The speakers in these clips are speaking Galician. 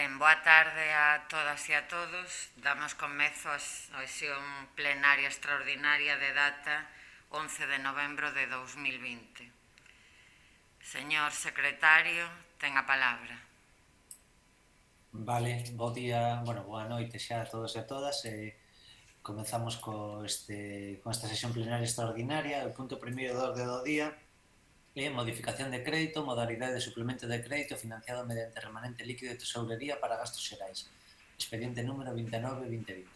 Ben, boa tarde a todas e a todos. Damos comezo á sesión plenaria extraordinaria de data 11 de novembro de 2020. Señor secretario, ten a palabra. Vale, bo día, boa noite xa a todos e a todas. Comezamos con esta sesión plenaria extraordinaria. O punto primeiro do orde do día é modificación de crédito, modalidade de suplemento de crédito financiado mediante remanente líquido de tesourería para gastos xerais. Expediente número 29-2020.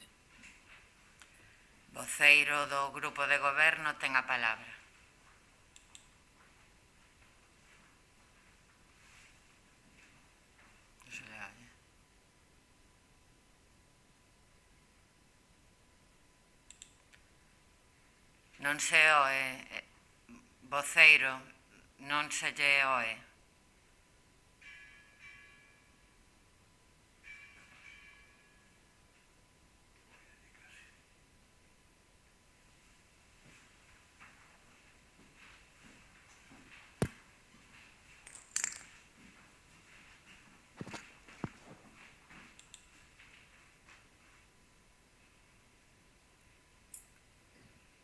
Voceiro do Grupo de Goberno ten a palabra. Non se oe, voceiro, non se lle oe.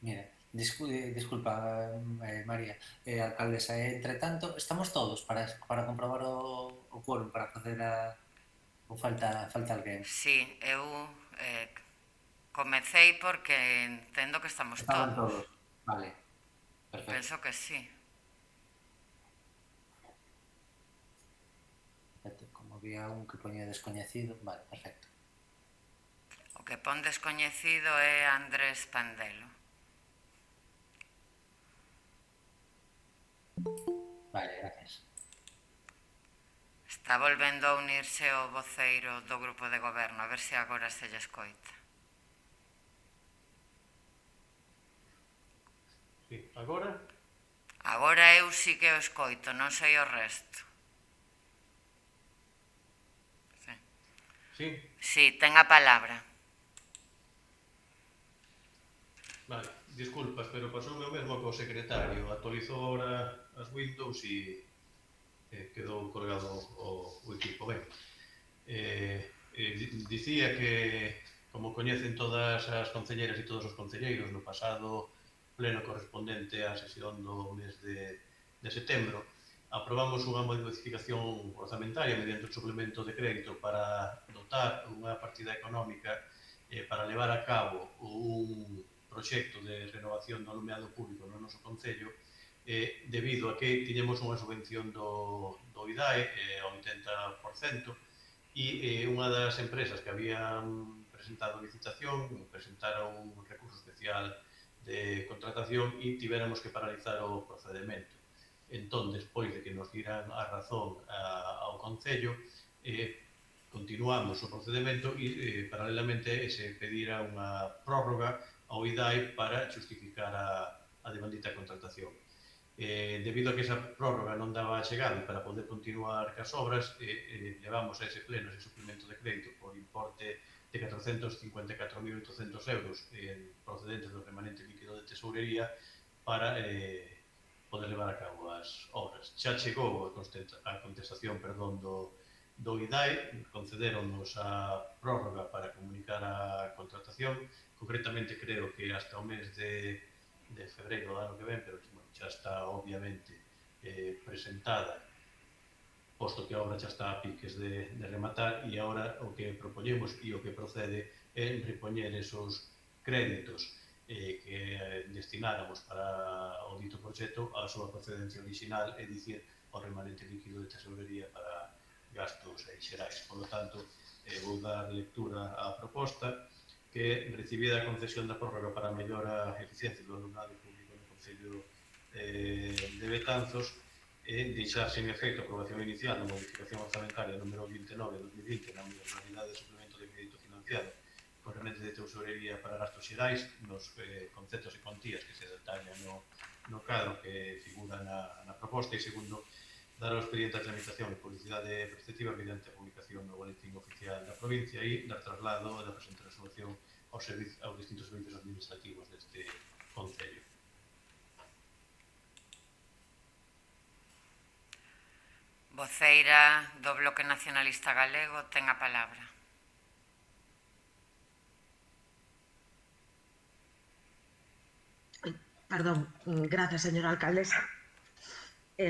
Mira, disculpa, María, alcaldesa, entre tanto, estamos todos para comprobar o quórum, para facer ou falta alguén? Si, eu comecei porque entendo que estamos Estaban todos. todos, vale, perfecto. Penso que sí. Como había un que poñía descoñecido, vale, perfecto. O que pon descoñecido é Andrés Pandelo. Vale, gracias. Está volvendo a unirse o voceiro do Grupo de Goberno, a ver se agora se lle escoita. Sí, agora? Agora eu sí que o escoito, non sei o resto. Sí? Sí, ten a palabra. Vale, disculpas, pero pasoume o mesmo co secretario. Actualizou agora as Windows e quedou colgado o equipo. Ben, dicía que, como coñecen todas as concelleras e todos os concelleiros, no pasado pleno correspondente á sesión do mes de setembro, aprobamos unha modificación orzamentaria mediante o suplemento de crédito para dotar unha partida económica para levar a cabo un proxecto de renovación do alumeado público no noso concello, debido a que tiñemos unha subvención do IDAE ao 80%, e unha das empresas que habían presentado licitación presentaron un recurso especial de contratación e tivéramos que paralizar o procedimento. Entón, despois de que nos diran a razón ao Concello, continuamos o procedimento e, paralelamente, se pedira unha prórroga ao IDAE para justificar a devandita contratación. Debido a que esa prórroga non daba chegado para poder continuar cas obras, levamos a ese pleno ese suplemento de crédito por importe de 454.800 euros procedentes do remanente líquido de tesourería para poder levar a cabo as obras. Xa chegou a contestación do IDAE, concederonnos a prórroga para comunicar a contratación, concretamente creo que hasta o mes de febreiro do ano que ven, pero xa está obviamente presentada, posto que a obra xa está a piques de rematar, e agora o que propoñemos e o que procede é repoñer esos créditos que destináramos para o dito proxecto a súa procedencia original, é dicir, o remanente líquido de tesourería para gastos xerais. Por lo tanto, vou dar lectura á proposta que, recibida a concesión da prórroga para a mellora e eficiencia do alumnado público no Concello de Betanzos, deixar sen efecto a aprobación inicial da modificación orzamentaria número 29/2020 na modalidade de suplemento de crédito financiado con remanente de tesourería para gastos xerais nos conceptos e contías que se detallan no cadro que figura na proposta, e segundo, dar ao expediente a tramitación e publicidade preceptiva mediante a publicación no boletín oficial da provincia e dar traslado da presente resolución aos distintos servicios administrativos deste concello. Voceira do Bloque Nacionalista Galego ten a palabra. Perdón, grazas, señora alcaldesa.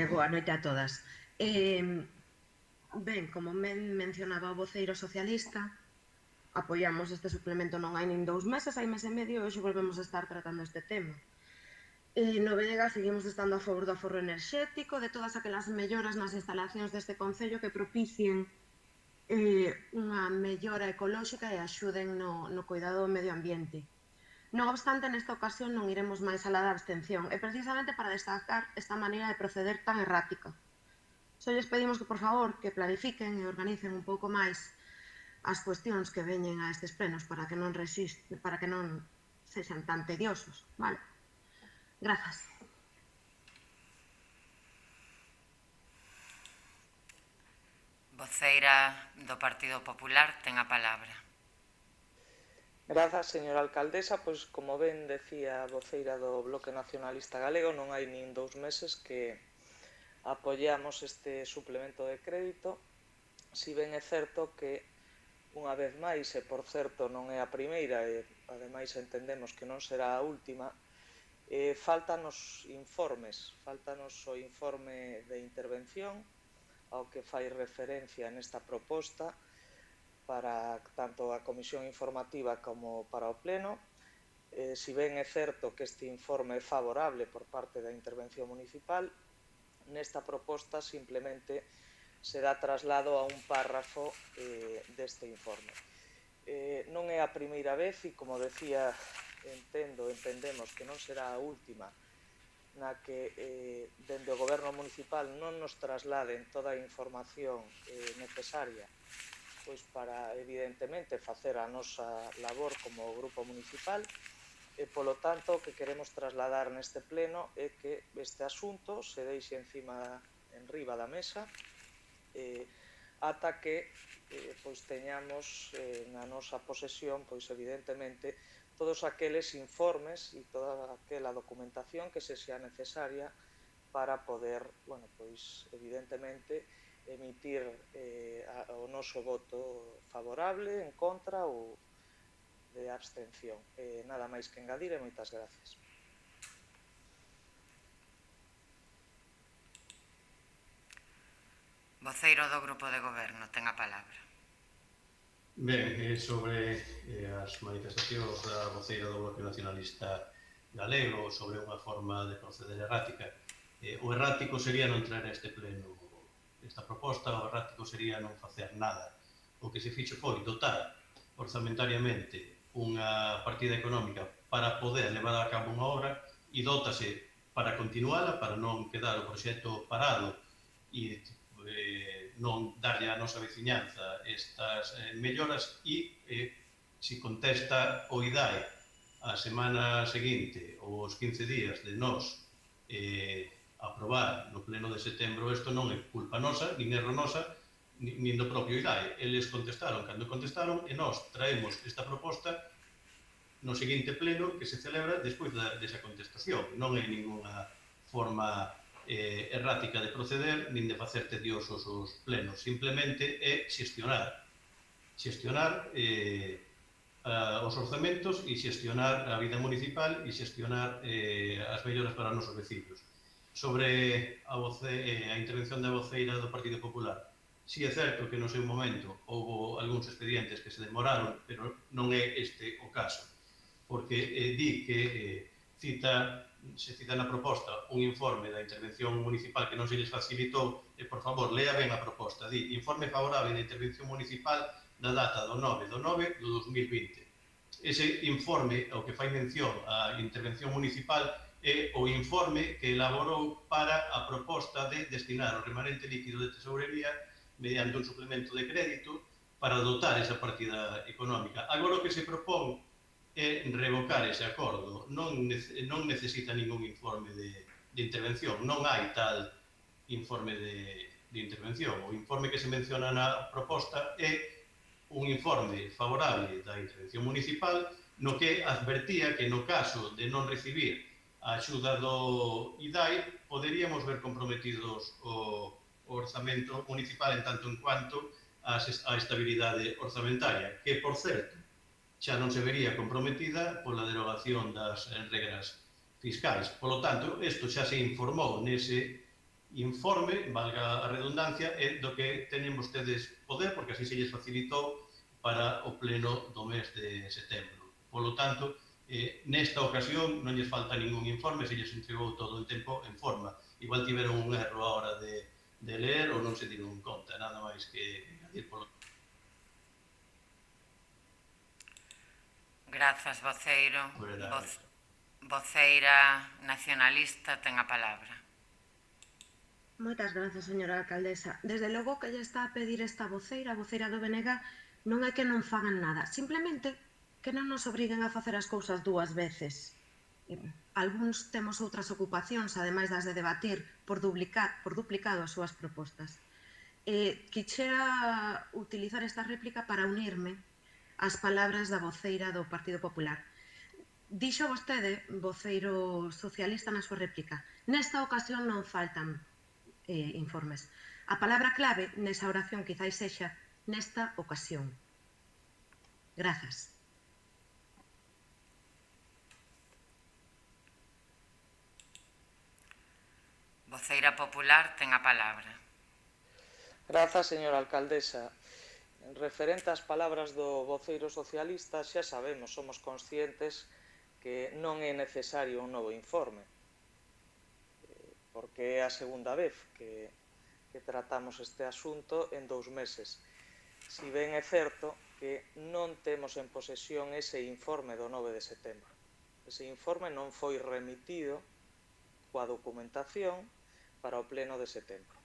Boa noite a todas. Ben, como mencionaba o voceiro socialista, apoiamos este suplemento non hai nin 2 meses, hai mes e medio, e hoxe volvemos a estar tratando este tema. No BNG seguimos estando a favor do aforro enerxético, de todas aquelas melloras nas instalacións deste concello que propicien unha mellora ecolóxica e axuden no cuidado do medio ambiente. Non obstante, nesta ocasión non iremos máis alá da abstención, e precisamente para destacar esta maneira de proceder tan errática. Só lles pedimos que, por favor, que planifiquen e organicen un pouco máis as cuestións que veñen a estes plenos para que non sexan tan tediosos, vale? Grazas. Voceira do Partido Popular ten a palabra. Grazas, señora alcaldesa. Pois, como ben decía a voceira do Bloque Nacionalista Galego, non hai nin 2 meses que apoiamos este suplemento de crédito. Si ben é certo que, unha vez máis, e por certo non é a primeira, e ademais entendemos que non será a última, faltanos informes, faltanos o informe de intervención ao que fai referencia nesta proposta, para tanto a comisión informativa como para o pleno. Si ben é certo que este informe é favorable por parte da intervención municipal, nesta proposta simplemente se dá traslado a un párrafo deste informe. Non é a primeira vez e, como decía, entendemos que non será a última na que dende o goberno municipal non nos trasladen toda a información necesaria pois para, evidentemente, facer a nosa labor como grupo municipal, e, polo tanto, o que queremos trasladar neste pleno é que este asunto se deixe enriba da mesa ata que pois teñamos na nosa posesión, pois, evidentemente, todos aqueles informes e toda aquela documentación que se sea necesaria para poder, bueno, pois, evidentemente, emitir o noso voto favorable, en contra ou de abstención. Nada máis que engadir e moitas gracias. Voceiro do Grupo de Goberno ten a palabra. Ben, sobre as manifestacións da voceira do Bloque Nacionalista Galego sobre unha forma de proceder errática, o errático sería non traer a este pleno esta proposta, o errático sería non facer nada. O que se fixo foi dotar orzamentariamente unha partida económica para poder levar a cabo unha obra e dótase para continuala, para non quedar o proxecto parado e non darlle a nosa veciñanza estas melloras e se contesta o IDAE a semana seguinte ou os 15 días de nós aprobar no pleno de setembro, isto non é culpa nosa, nin erro nosa, nin do propio IDAE. Eles contestaron cando contestaron e nós traemos esta proposta no seguinte pleno que se celebra despois desa contestación. Non é ninguna forma errática de proceder, nin de facer tediosos os plenos. Simplemente é xestionar os orzamentos e xestionar a vida municipal e xestionar as melloras para os nosos veciños. Sobre a intervención da voceira do Partido Popular, si é certo que no seu momento houve algúns expedientes que se demoraron, pero non é este o caso, porque di que se cita na proposta un informe da intervención municipal que non se lles facilitou, e, por favor, lea ben a proposta, di informe favorable da intervención municipal da data do 9 do 9 do 2020. Ese informe, ao que fai mención a intervención municipal, é o informe que elaborou para a proposta de destinar o remanente líquido de tesourería mediante un suplemento de crédito para dotar esa partida económica. Agora o que se propón é revocar ese acordo. Non necesita ningún informe de intervención. Non hai tal informe de intervención. O informe que se menciona na proposta é un informe favorable da intervención municipal no que advertía que no caso de non recibir a axuda do IDAE poderíamos ver comprometidos o orzamento municipal en tanto en cuanto a estabilidade orzamentaria, que, por certo, xa non se vería comprometida pola derogación das regras fiscais. Polo tanto, isto xa se informou nese informe, valga a redundancia, do que teñen vostedes poder, porque así se lles facilitou para o pleno do mes de setembro. Polo tanto, nesta ocasión non lles falta ningún informe, se lles entregou todo en tempo en forma. Igual tiveron un erro a hora de leer ou non se dieron conta, nada máis que añadir polo. Grazas, voceiro. Voceira nacionalista ten a palabra. Moitas grazas, señora alcaldesa. Desde logo que lle está a pedir esta voceira, a voceira do BNG, non é que non fagan nada, simplemente que non nos obriguen a facer as cousas dúas veces. Algúns temos outras ocupacións, ademais das de debatir, por duplicado as súas propostas. Quixera utilizar esta réplica para unirme ás palabras da voceira do Partido Popular. Dixo vostede, voceiro socialista, na súa réplica, nesta ocasión non faltan informes. A palabra clave nesa oración quizáis sexa nesta ocasión. Grazas. Voceira popular ten a palabra. Grazas, señora alcaldesa. Referente ás palabras do voceiro socialista, xa sabemos, somos conscientes que non é necesario un novo informe, porque é a segunda vez que tratamos este asunto en 2 meses. Si ben é certo que non temos en posesión ese informe do 9 de setembro. Ese informe non foi remitido coa documentación para o pleno de setembro.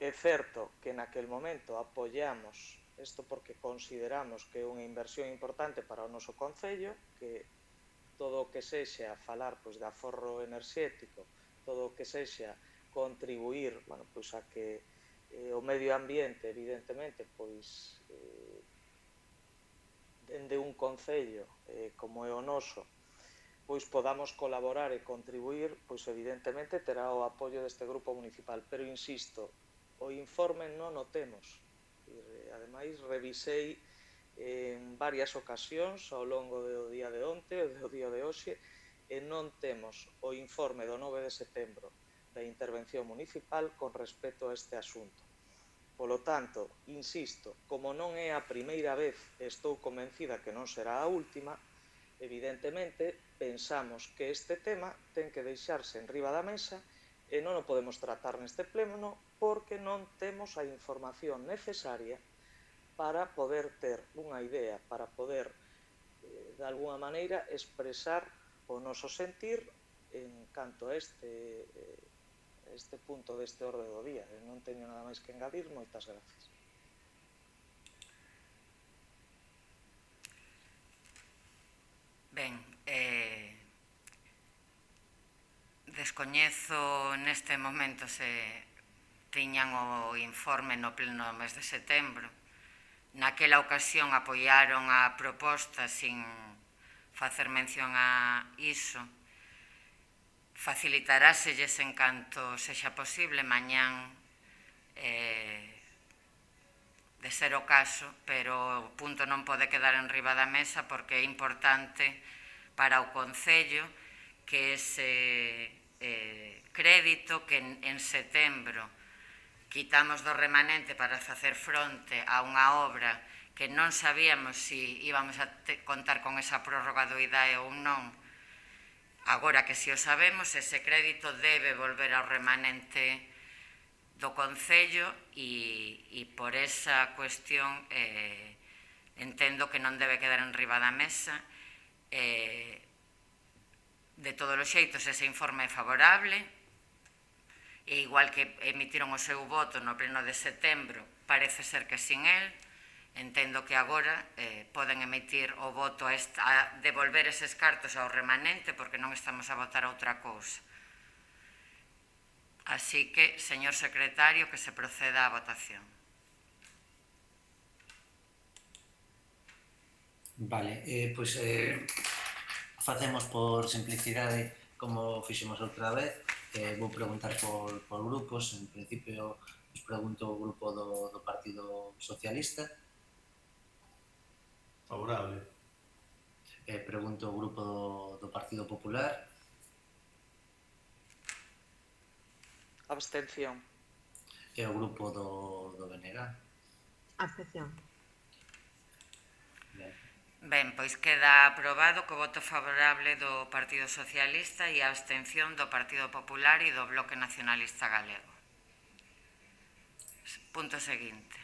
É certo que naquel momento apoiamos isto porque consideramos que é unha inversión importante para o noso concello, que todo o que sexa falar de aforro enerxético, todo o que sexa contribuir a que o medio ambiente, evidentemente, dende un concello como é o noso, podamos colaborar e contribuir, evidentemente terá o apoio deste grupo municipal. Pero insisto, o informe non o temos. Ademais, revisei en varias ocasións ao longo do día de onte e do día de hoxe e non temos o informe do 9 de setembro da intervención municipal con respecto a este asunto. Polo tanto, insisto, como non é a primeira vez e estou convencida que non será a última, evidentemente pensamos que este tema ten que deixarse en riba da mesa e non o podemos tratar neste pleno porque non temos a información necesaria para poder ter unha idea, para poder, de alguna maneira, expresar o noso sentir en canto a este punto deste orde do día. Non teño nada máis que engadir. Moitas gracias. Ben, descoñezo neste momento se tiñan o informe no pleno mes de setembro. Naquela ocasión apoiaron a proposta sin facer mención a iso. Facilitaráselles en canto sexa posible mañán de ser o caso, pero o punto non pode quedar en riba da mesa porque é importante para o concello que ese crédito que en setembro quitamos do remanente para facer fronte a unha obra que non sabíamos se íbamos a contar con esa prórroga do IDAE ou non. Agora que si o sabemos, ese crédito debe volver ao remanente do concello e por esa cuestión entendo que non debe quedar en riba da mesa. De todos os xeitos, ese informe é favorable, e igual que emitiron o seu voto no pleno de setembro, parece ser que sin el, entendo que agora poden emitir o voto a devolver eses cartos ao remanente porque non estamos a votar outra cousa. Así que, señor secretario, que se proceda á votación. Vale, facemos por simplicidade como fixemos outra vez, Vou preguntar por grupos. En principio, os pregunto o grupo do Partido Socialista. Favorable. Pregunto o grupo do Partido Popular. Abstención. E o grupo do BNG. Abstención. Ben, pois queda aprobado co voto favorable do Partido Socialista e a abstención do Partido Popular e do Bloque Nacionalista Galego. Punto seguinte.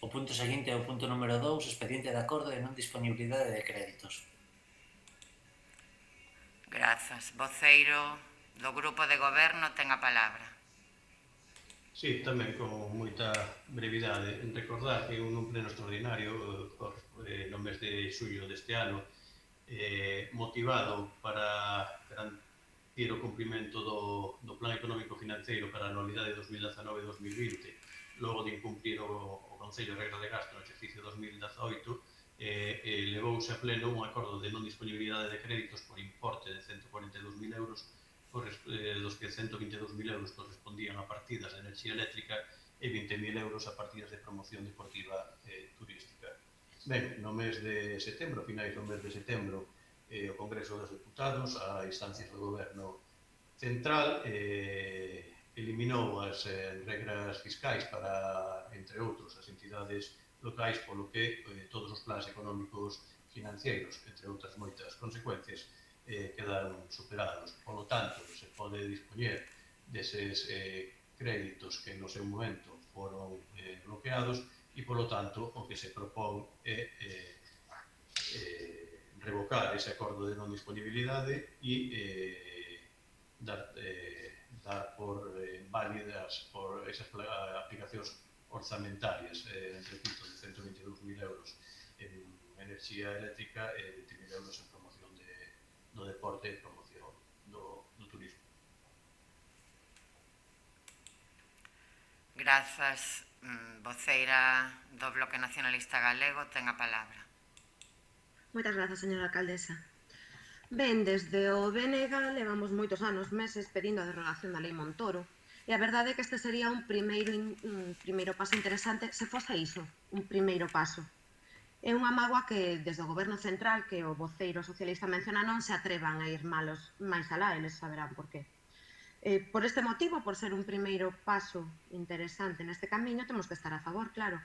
O punto seguinte é o punto número 2, expediente de acordo de non disponibilidade de créditos. Grazas. Voceiro do Grupo de Goberno ten a palabra. Sí, tamén con moita brevidade. Recordar que un pleno extraordinario no mes de xullo deste ano, motivado para garantir o cumprimento do Plan Económico Financeiro para a anualidade 2019-2020, logo de incumprir o Concello de Regra de Gasto no exercicio 2018, levouse a pleno un acordo de non disponibilidade de créditos por importe de 142.000 euros, dos que 122.000 euros correspondían a partidas de enerxía eléctrica e 20.000 euros a partidas de promoción deportiva turística. Ben, no mes de setembro, a finais do mes de setembro, o Congreso dos Deputados, a instancias do Goberno Central, eliminou as regras fiscais para, entre outros, as entidades locais, polo que todos os plans económicos financeiros, entre outras moitas consecuencias, quedaron superados. Por lo tanto, se pode dispoñer deses créditos que no seu momento foron bloqueados e, por lo tanto, o que se propón é revocar ese acordo de non disponibilidade e dar por válidas por esas aplicacións orzamentarias, repito, de 122.000 euros en enerxía eléctrica e 20.000 euros en promoción do deporte e promoción do turismo. Grazas. Voceira do Bloque Nacionalista Galego ten a palabra. Moitas grazas, señora alcaldesa. Ben, desde o BNG levamos moitos anos, meses, pedindo a derrogación da Lei Montoro, e a verdade é que este sería un primeiro paso interesante, se fose iso, un primeiro paso. É unha mágoa que desde o Goberno Central, que o voceiro socialista menciona, non se atrevan a ir máis alá, eles saberán por qué. Por este motivo, por ser un primeiro paso interesante neste camiño, temos que estar a favor, claro.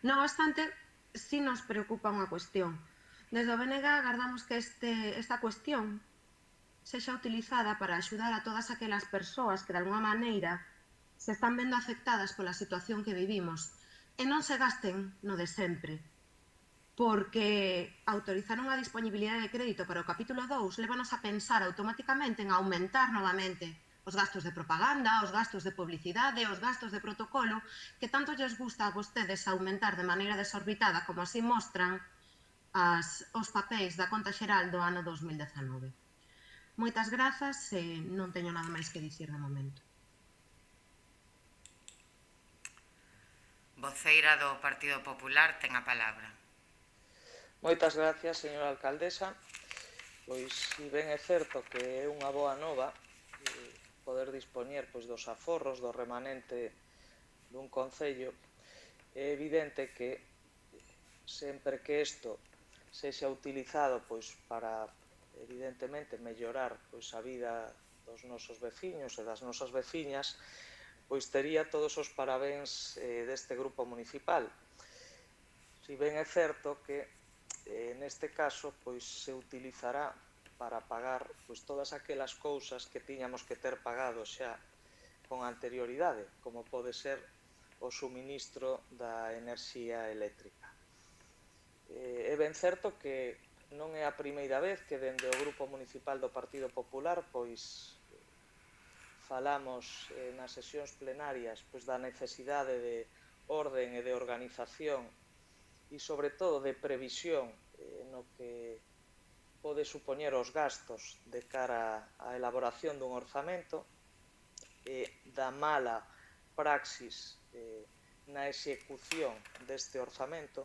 Non obstante, si nos preocupa unha cuestión. Desde o BNG agardamos que esta cuestión sexa utilizada para axudar a todas aquelas persoas que de alguna maneira se están vendo afectadas pola situación que vivimos e non se gasten no de sempre. Porque autorizar unha disponibilidade de crédito para o capítulo 2 lévanos a pensar automáticamente en aumentar novamente os gastos de propaganda, os gastos de publicidade, os gastos de protocolo, que tanto lles gusta a vostedes aumentar de maneira desorbitada como así mostran os papéis da conta xeral do ano 2019. Moitas grazas e non teño nada máis que dicir de momento. Voceira do Partido Popular ten a palabra. Moitas gracias, señora alcaldesa. Pois, si ben é certo que é unha boa nova poder dispoñer dos aforros do remanente dun concello, é evidente que sempre que isto sexa utilizado para, evidentemente, mellorar a vida dos nosos veciños e das nosas veciñas, tería todos os parabéns deste grupo municipal. Si ben é certo que neste caso se utilizará para pagar todas aquelas cousas que tiñamos que ter pagado xa con anterioridade, como pode ser o suministro da enerxía eléctrica. É ben certo que non é a primeira vez que dende o Grupo Municipal do Partido Popular falamos nas sesións plenarias da necesidade de orden e de organización e, sobre todo, de previsión no que pode supoñer os gastos de cara á elaboración dun orzamento e da mala praxis na execución deste orzamento.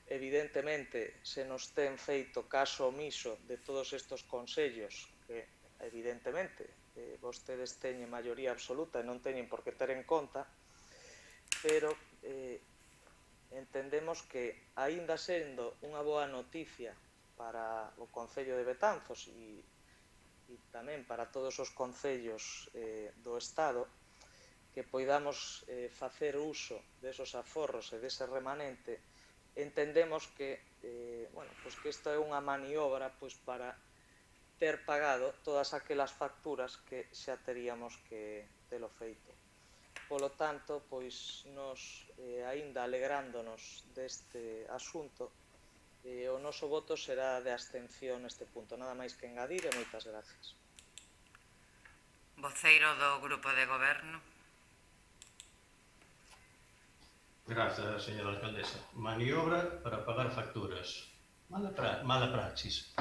Evidentemente, se nos ten feito caso omiso de todos estes consellos que evidentemente, vostedes teñen maioría absoluta e non teñen por que ter en conta, pero entendemos que, aínda sendo unha boa noticia para o Concello de Betanzos e tamén para todos os concellos do Estado, que poidamos facer uso desos aforros e dese remanente, entendemos que isto é unha maniobra para ter pagado todas aquelas facturas que xa teríamos que telo feito. Polo tanto, nos, aínda alegrándonos deste asunto, o noso voto será de abstención neste punto. Nada máis que engadir e moitas gracias. Voceiro do Grupo de Goberno. Grazas, señora alcaldesa. Maniobra para pagar facturas. Mala praxis.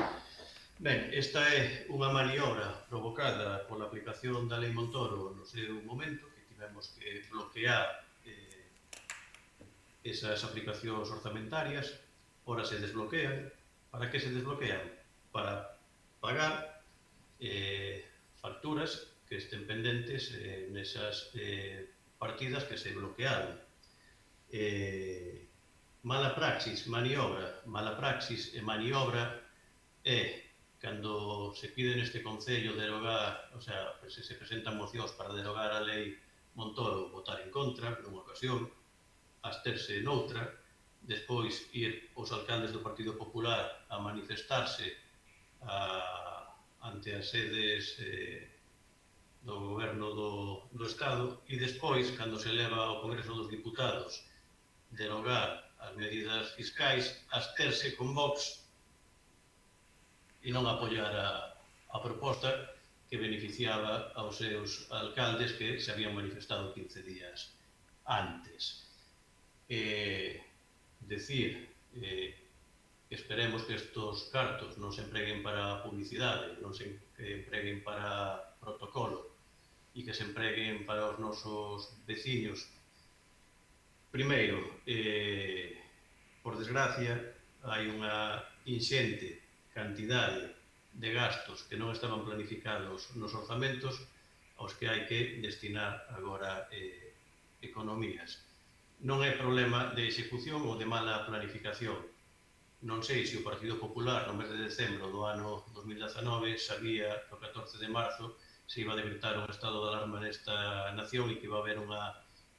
Ben, esta é unha maniobra provocada pola aplicación da Lei Montoro no seu momento, que tivemos que bloquear esas aplicacións orzamentarias. Ora se desbloquean. Para que se desbloquean? Para pagar facturas que estén pendentes nesas partidas que se bloquearon. Mala praxis, maniobra. Mala praxis e maniobra é cando se pide neste Concello derogar, o sea, se presentan mocións para derogar a Lei Montoro, votar en contra nunha ocasión, absterse noutra, despois ir os alcaldes do Partido Popular a manifestarse ante as sedes do Goberno do Estado e despois, cando se leva ao Congreso dos Diputados derogar as medidas fiscais, absterse con Vox e non apoiar a proposta que beneficiaba aos seus alcaldes que se habían manifestado 15 días antes. Esperemos que estos cartos non se empreguen para publicidade, non se empreguen para protocolo e que se empreguen para os nosos veciños. Primeiro, por desgracia, hai unha inxente cantidade de gastos que non estaban planificados nos orzamentos aos que hai que destinar agora economías. Non é problema de execución ou de mala planificación. Non sei se o Partido Popular no mes de decembro do ano 2019 sabía que o 14 de marzo se iba a decretar un estado de alarma nesta nación e que iba a haber unha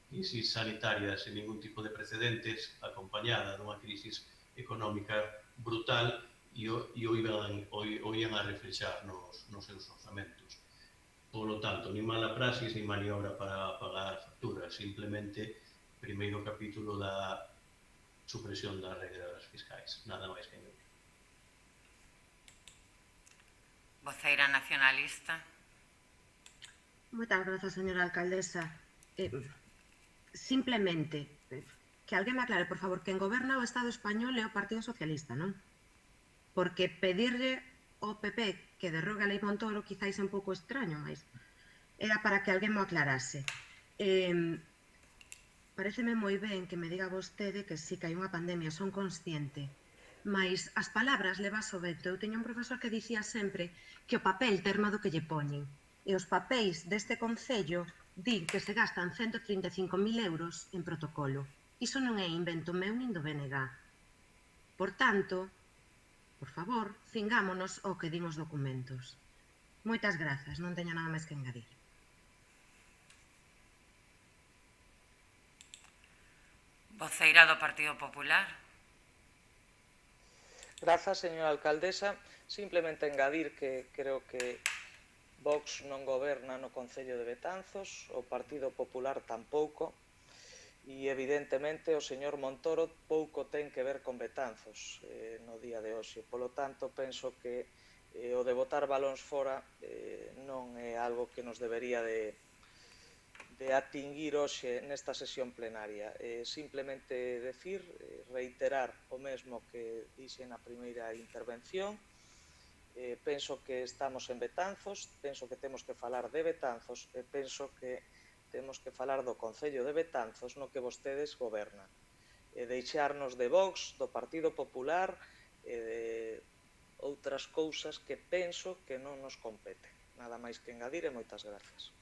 crisis sanitaria sen ningún tipo de precedentes, acompañada dunha crisis económica brutal e o iban a reflexar nos seus orzamentos. Polo tanto, ni mala praxis ni maniobra para pagar facturas, simplemente primeiro capítulo da supresión das regras fiscais, nada máis que engano. Voceira nacionalista. Moitas grazas, señora alcaldesa. Simplemente, que alguén me aclare, por favor, quen goberna o Estado español é o Partido Socialista, non? Porque pedirle ao PP que derrogue a Lei Montoro quizáis é un pouco extraño, mas era para que alguén me aclarase. Paréceme moi ben que me diga vostede que sí que hai unha pandemia, son consciente, mas as palabras levas o vento. Eu teño un profesor que dicía sempre que o papel terma do que lle poñen, e os papéis deste Concello din que se gastan 135.000 euros en protocolo. Iso non é invento meu nin do BNG. Por tanto, por favor, cingámonos ao que din os documentos. Moitas grazas, non teño nada máis que engadir. Voceira do Partido Popular. Grazas, señora alcaldesa. Simplemente engadir que creo que Vox non goberna no Concello de Betanzos, o Partido Popular tampouco, e evidentemente o señor Montoro pouco ten que ver con Betanzos no día de hoxe. Polo tanto, penso que o de botar balóns fora non é algo que nos debería de atinguir hoxe nesta sesión plenaria. Simplemente reiterar o mesmo que dixen na primeira intervención. Penso que estamos en Betanzos, penso que temos que falar de Betanzos e penso que temos que falar do Concello de Betanzos no que vostedes gobernan. E deixarnos de Vox, do Partido Popular e de outras cousas que penso que non nos competen. Nada máis que engadir e moitas gracias.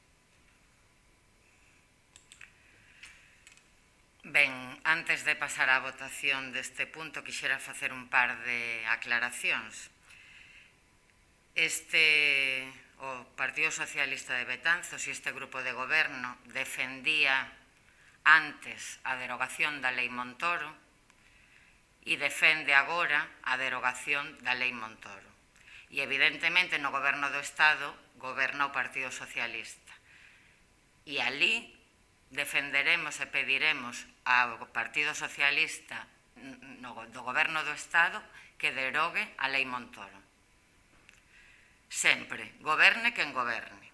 Ben, antes de pasar á votación deste punto, quixera facer un par de aclaracións. O Partido Socialista de Betanzos e este grupo de goberno defendía antes a derogación da Lei Montoro e defende agora a derogación da Lei Montoro. E, evidentemente, no goberno do Estado goberna o Partido Socialista. E ali defenderemos e pediremos ao Partido Socialista do goberno do Estado que derogue a Lei Montoro. Sempre, goberne quen goberne.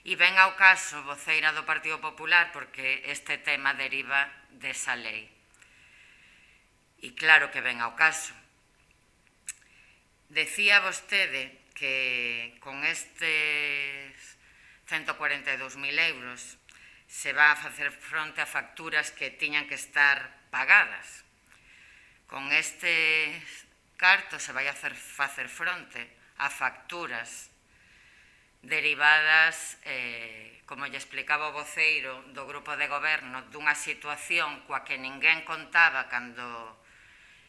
E ven ao caso, voceira do Partido Popular, porque este tema deriva desa lei. E claro que ven ao caso. Decía vostede que con estes 142.000 euros se va a facer fronte a facturas que tiñan que estar pagadas. Con estes cartos se vai a facer fronte a facturas derivadas, como lle explicaba o voceiro do grupo de goberno, dunha situación coa que ninguén contaba cando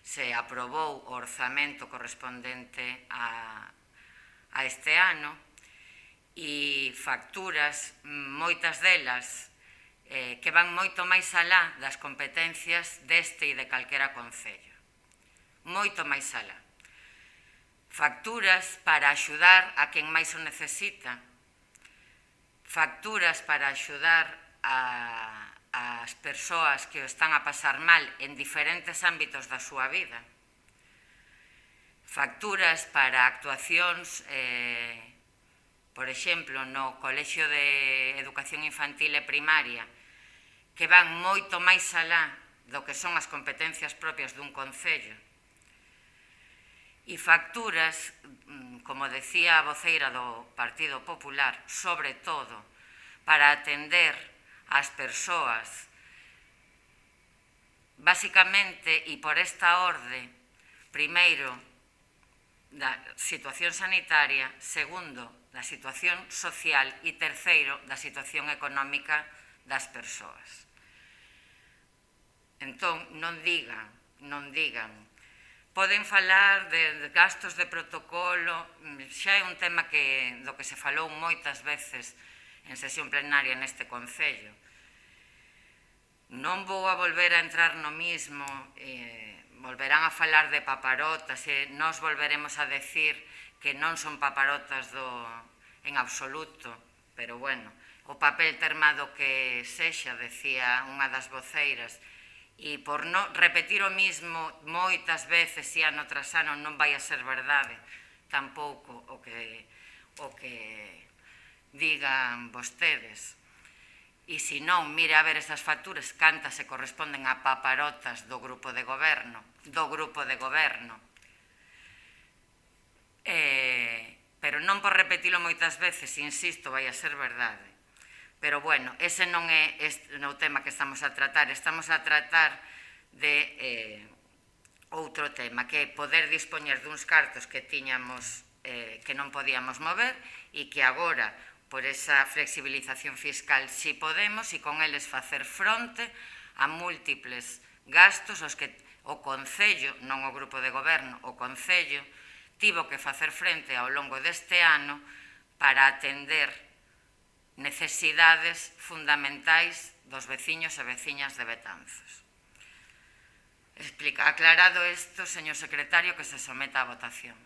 se aprobou o orzamento correspondente a este ano, e facturas, moitas delas, que van moito máis alá das competencias deste e de calquera concello. Moito máis alá. Facturas para axudar a quen máis o necesita. Facturas para axudar as persoas que o están a pasar mal en diferentes ámbitos da súa vida. Facturas para actuacións, por exemplo, no Colexio de Educación Infantil e Primaria, que van moito máis alá do que son as competencias propias dun concello. E facturas, como decía a voceira do Partido Popular, sobre todo para atender ás persoas, basicamente, e por esta orde, primeiro, da situación sanitaria, segundo, da situación social e terceiro, da situación económica das persoas. Entón, non digan. Poden falar de gastos de protocolo, xa é un tema do que se falou moitas veces en sesión plenaria neste Concello. Non vou a volver a entrar no mismo, volverán a falar de paparotas e nós volveremos a decir que non son paparotas en absoluto, pero bueno, o papel termado que sexa, decía unha das voceiras, e por non repetir o mismo moitas veces e ano tras ano non vai a ser verdade tampouco o que digan vostedes. E se non, mire a ver esas facturas, cantas se corresponden a paparotas do grupo de goberno. Pero non por repetilo moitas veces, insisto, vai a ser verdade. Pero, bueno, ese non é o tema que estamos a tratar. Estamos a tratar de outro tema, que é poder dispoñer duns cartos que tiñamos, que non podíamos mover, e que agora, por esa flexibilización fiscal, si podemos, e con eles facer fronte a múltiples gastos aos que o Concello, non o grupo de goberno, o Concello, tivo que facer frente ao longo deste ano para atender necesidades fundamentais dos veciños e veciñas de Betanzos. Aclarado isto, señor secretario, que se someta a votación.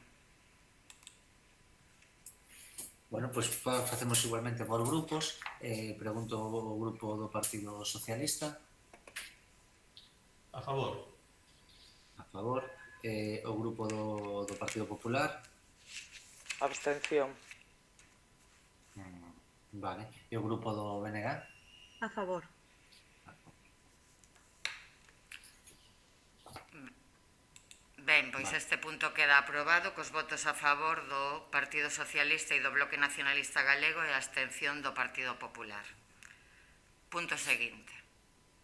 Bueno, pois facemos igualmente por grupos. Pregunto ao grupo do Partido Socialista. A favor. A favor. O grupo do Partido Popular. Abstención. Vale. E o grupo do BNG? A favor. Ben, pois este punto queda aprobado cos votos a favor do Partido Socialista e do Bloque Nacionalista Galego e a abstención do Partido Popular. Punto seguinte.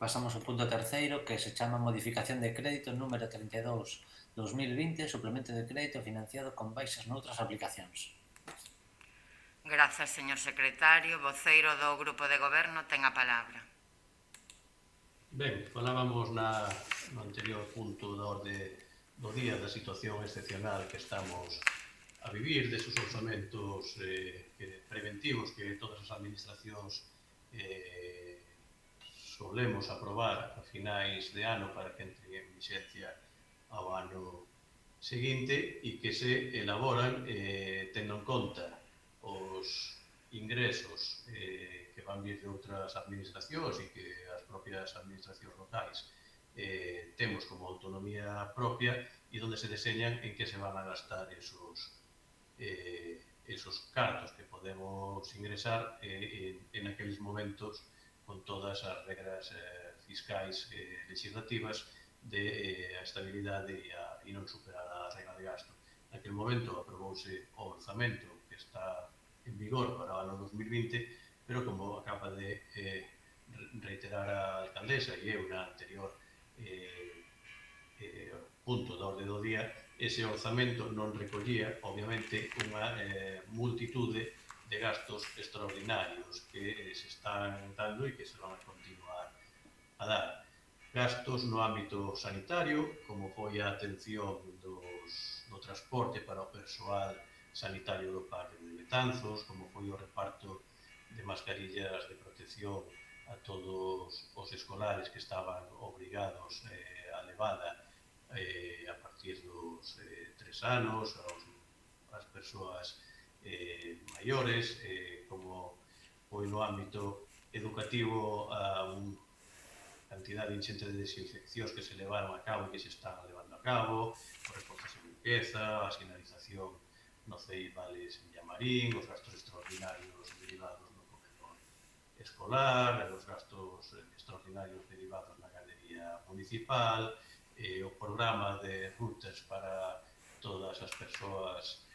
Pasamos ao punto terceiro, que se chama modificación de crédito número 32/2020, suplemento de crédito financiado con baixas noutras aplicacións. Grazas, señor secretario. Voceiro do Grupo de Goberno ten a palabra. Ben, falábamos no anterior punto da orde do día da situación excepcional que estamos a vivir, desos orzamentos preventivos que todas as administracións solemos aprobar a finais de ano para que entre en vixencia ao ano seguinte e que se elaboran tendo en conta os ingresos que van vir de outras administracións e que as propias administracións locais temos como autonomía propia e onde se deseñan en que se van a gastar esos cartos que podemos ingresar en aqueles momentos con todas as regras fiscais legislativas de a estabilidade e non superar a regra de gasto. Naquele momento aprobouse o orzamento que está en vigor para o ano 2020, pero como acaba de reiterar a alcaldesa e eu na anterior punto da orde do día, ese orzamento non recollía, obviamente, unha multitude de gastos extraordinarios que se están dando e que se van a continuar a dar. Gastos no ámbito sanitario, como foi a atención do transporte para o persoal sanitario do Parque de Betanzos, como foi o reparto de mascarillas de protección a todos os escolares que estaban obrigados a levada a partir dos 3 anos, as persoas maiores, como foi no ámbito educativo a unha cantidade inxente de desinfeccións que se levaron a cabo e que se están levando a cabo, os reforzos de limpeza, a sinalización no CEI Vales Villamarín, os gastos extraordinarios derivados no comedor escolar, os gastos extraordinarios derivados na galería municipal, o programa de rutas para todas as persoas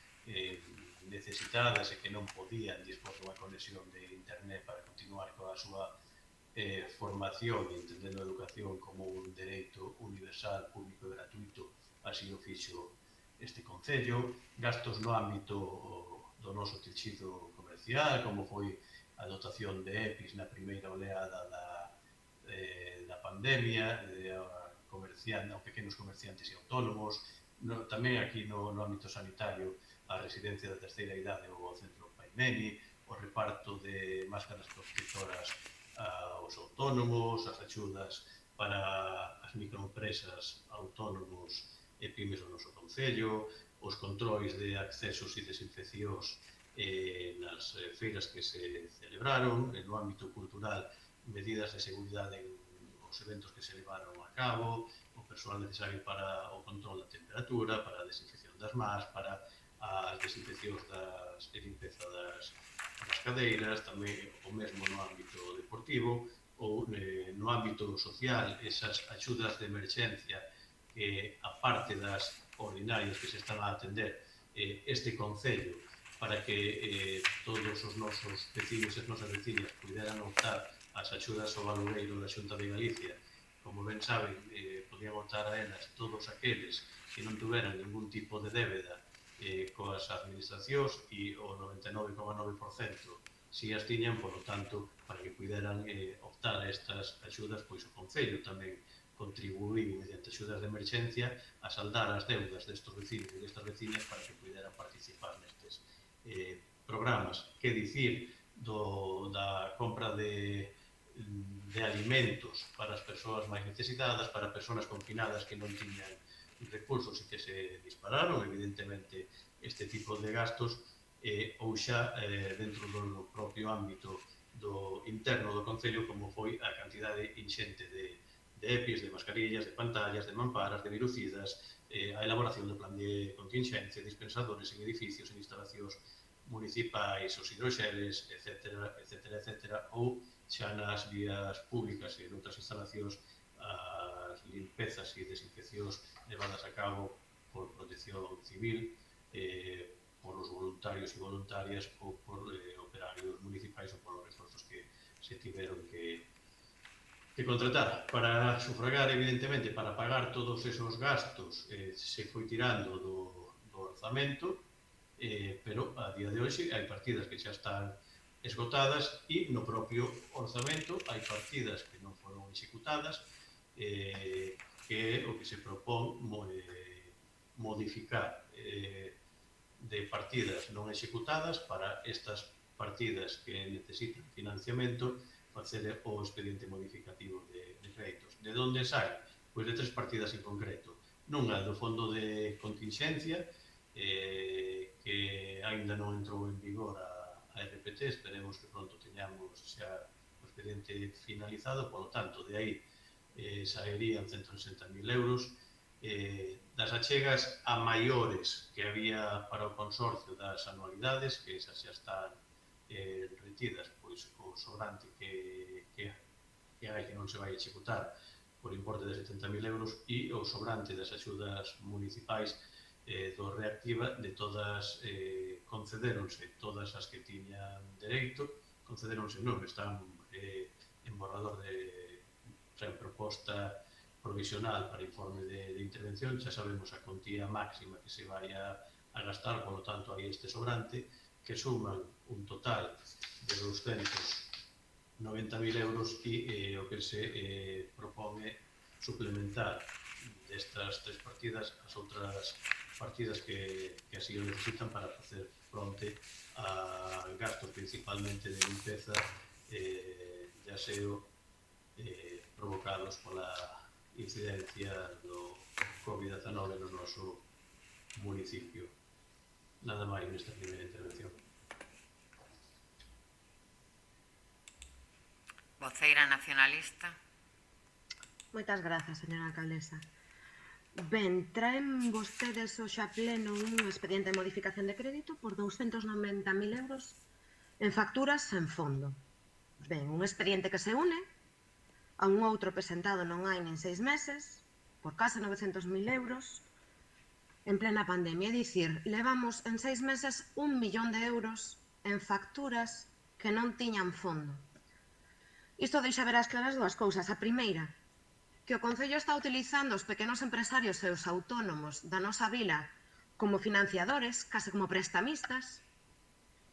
necesitadas e que non podían dispor dunha conexión de internet para continuar coa súa formación e entendendo a educación como un dereito universal, público e gratuito, así o fixo este Concello. Gastos no ámbito do noso techido comercial, como foi a dotación de EPIs na primeira oleada da pandemia, a pequenos comerciantes e autónomos, tamén aquí no ámbito sanitario, a residencia da terceira idade ou o centro Paimeni, o reparto de máscaras protectoras aos autónomos, as axudas para as microempresas, autónomos e pymes do noso Concello, os controis de accesos e desinfeccións nas feiras que se celebraron, no ámbito cultural, medidas de seguridade en os eventos que se levaron a cabo, o persoal necesario para o control da temperatura, para a desinfección das mans, para as desinfeccións e limpeza das cadeiras, tamén o mesmo no ámbito deportivo ou no ámbito social, esas axudas de emerxencia que, a parte das ordinarias que se están a atender este Concello para que todos os nosos vecinos e as nosas vecinas puderan optar as axudas ao alugueiro da Xunta de Galicia. Como ben saben, podían optar a elas todos aqueles que non tuveran ningún tipo de débeda coas administracións e o 99,9% si as tiñan, por lo tanto, para que puderan optar a estas axudas, pois o Concello tamén contribuíu mediante axudas de emerxencia a saldar as deudas destes vecinos e destas vecinas para que puderan participar nestes programas. Que dicir da compra de alimentos para as persoas máis necesitadas, para persoas confinadas que non tiñan recursos e que se dispararon, evidentemente, este tipo de gastos, ou xa dentro do propio ámbito do interno do Concello, como foi a cantidade inxente de EPIs, de mascarillas, de pantallas, de mamparas, de virucidas, a elaboración do plan de contingencia, dispensadores en edificios, en instalacións municipais, os hidroxeles, etc., ou xa nas vías públicas e noutras instalacións as limpezas e desinfeccións levadas a cabo por protección civil, por os voluntarios e voluntarias ou por operarios municipais ou por os reforzos que se tiveron que contratar. Para sufragar, evidentemente, para pagar todos esos gastos se foi tirando do orzamento pero a día de hoxe hai partidas que xa están esgotadas e no propio orzamento hai partidas que non foron executadas, que é o que se propón modificar de partidas non executadas para estas partidas que necesitan financiamento, facer o expediente modificativo de créditos. De onde sai? Pois de 3 partidas en concreto. Nunha do fondo de contingencia, que aínda non entrou en vigor a RPT, esperemos que pronto teñamos xa o expediente finalizado, polo tanto, de aí saerían 160.000 euros, das achegas a maiores que había para o consorcio das anualidades, que esas xa están retidas, pois o sobrante que hai que non se vai executar por importe de 70.000 euros e o sobrante das axudas municipais do Reactiva de todas, concederonse todas as que tiñan dereito, concederonse non, están en borrador de proposta provisional para informe de intervención, xa sabemos a contía máxima que se vai a gastar, polo tanto hai este sobrante, que suman un total de 290.000 euros e o que se propón é suplementar destas 3 partidas as outras partidas que así o necesitan para facer fronte a gastos principalmente de limpeza de aseo provocados pola incidencia do COVID-19 no noso municipio. Nada máis nesta primeira intervención. Voceira nacionalista. Moitas grazas, señora alcaldesa. Ben, traen vostedes hoxe a pleno un expediente de modificación de crédito por 290.000 euros en facturas sen fondo. Ben, un expediente que se une a un outro presentado non hai nin 6 meses, por case 900.000 euros, en plena pandemia. É dicir, levamos en 6 meses 1 millón de euros en facturas que non tiñan fondo. Isto deixa ver as claras dúas cousas. A primeira, que o Concello está utilizando os pequenos empresarios e os autónomos da nosa vila como financiadores, case como prestamistas.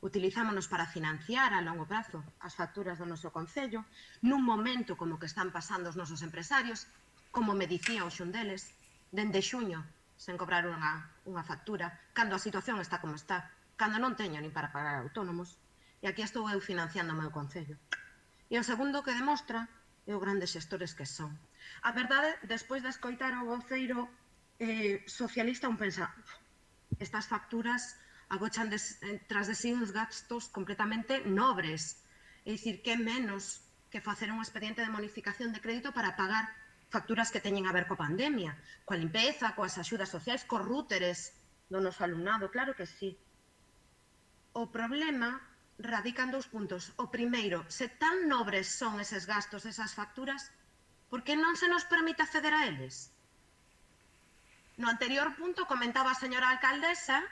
Utilizámonos para financiar a longo prazo as facturas do noso Concello, nun momento como que están pasando os nosos empresarios, como me dicía o xun deles, dende xuño, sen cobrar unha factura, cando a situación está como está, cando non teño nin para pagar autónomos, e aquí estou eu financiando o meu Concello. E o segundo que demostra é o grandes xestores que son. A verdade, despois de escoitar o voceiro socialista, un pensa, estas facturas agochan tras de si uns gastos completamente nobres. É dicir, que menos que facer un expediente de modificación de crédito para pagar facturas que teñen a ver coa pandemia, coa limpeza, coas axudas sociais, cos rúteres do noso alumnado, claro que sí. O problema radica en 2 puntos. O primeiro, se tan nobres son eses gastos, esas facturas, por que non se nos permite acceder a eles? No anterior punto comentaba a señora alcaldesa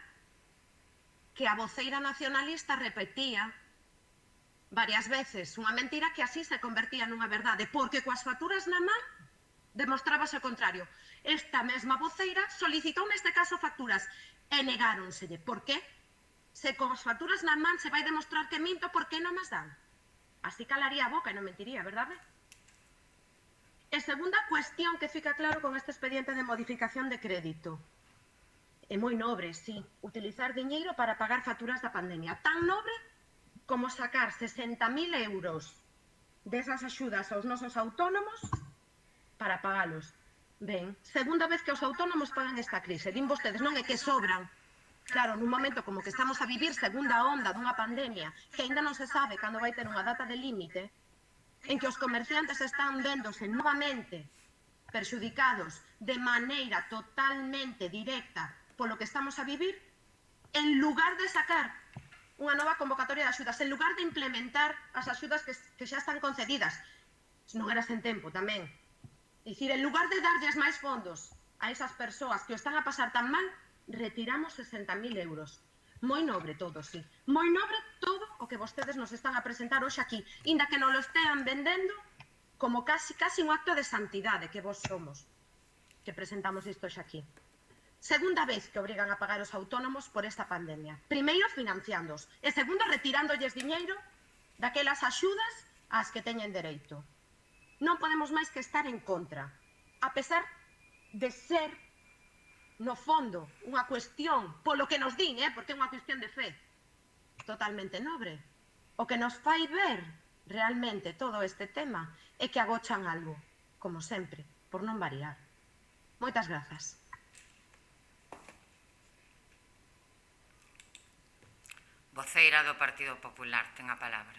que a voceira nacionalista repetía varias veces unha mentira que así se convertía nunha verdade, porque coas facturas na man demostrábase o contrario. Esta mesma voceira solicitou neste caso facturas e negáronselle. Por qué? Se con as facturas na man se vai demostrar que minto, por que non as dan? Así calaría a boca e non mentiría, verdade? E segunda cuestión que fica claro con este expediente de modificación de crédito. É moi nobre, sí, utilizar diñeiro para pagar facturas da pandemia. Tan nobre como sacar 60.000 euros desas axudas aos nosos autónomos para pagalos. Ben, segunda vez que os autónomos pagan esta crise. Din vostedes, non é que sobran. Claro, nun momento como que estamos a vivir segunda onda dunha pandemia que aínda non se sabe cando vai ter unha data de límite, en que os comerciantes están vendose novamente perxudicados de maneira totalmente directa polo que estamos a vivir, en lugar de sacar unha nova convocatoria de axudas, en lugar de implementar as axudas que xa están concedidas, non era sen tempo tamén, é dicir, en lugar de darlles máis fondos a esas persoas que o están a pasar tan mal, retiramos 60.000 euros. Moi nobre todo, sí. Moi nobre todo o que vostedes nos están a presentar hoxe aquí, inda que non lo estean vendendo como casi un acto de santidade que vos somos, que presentamos isto hoxe aquí. Segunda vez que obrigan a pagar os autónomos por esta pandemia. Primeiro financiándoos e segundo retirándolles diñeiro daquelas axudas ás que teñen dereito. Non podemos máis que estar en contra, a pesar de ser, no fondo, unha cuestión, polo que nos din, porque é unha cuestión de fe, totalmente nobre. O que nos fai ver realmente todo este tema é que agochan algo, como sempre, por non variar. Moitas grazas. Voceira do Partido Popular, ten a palabra.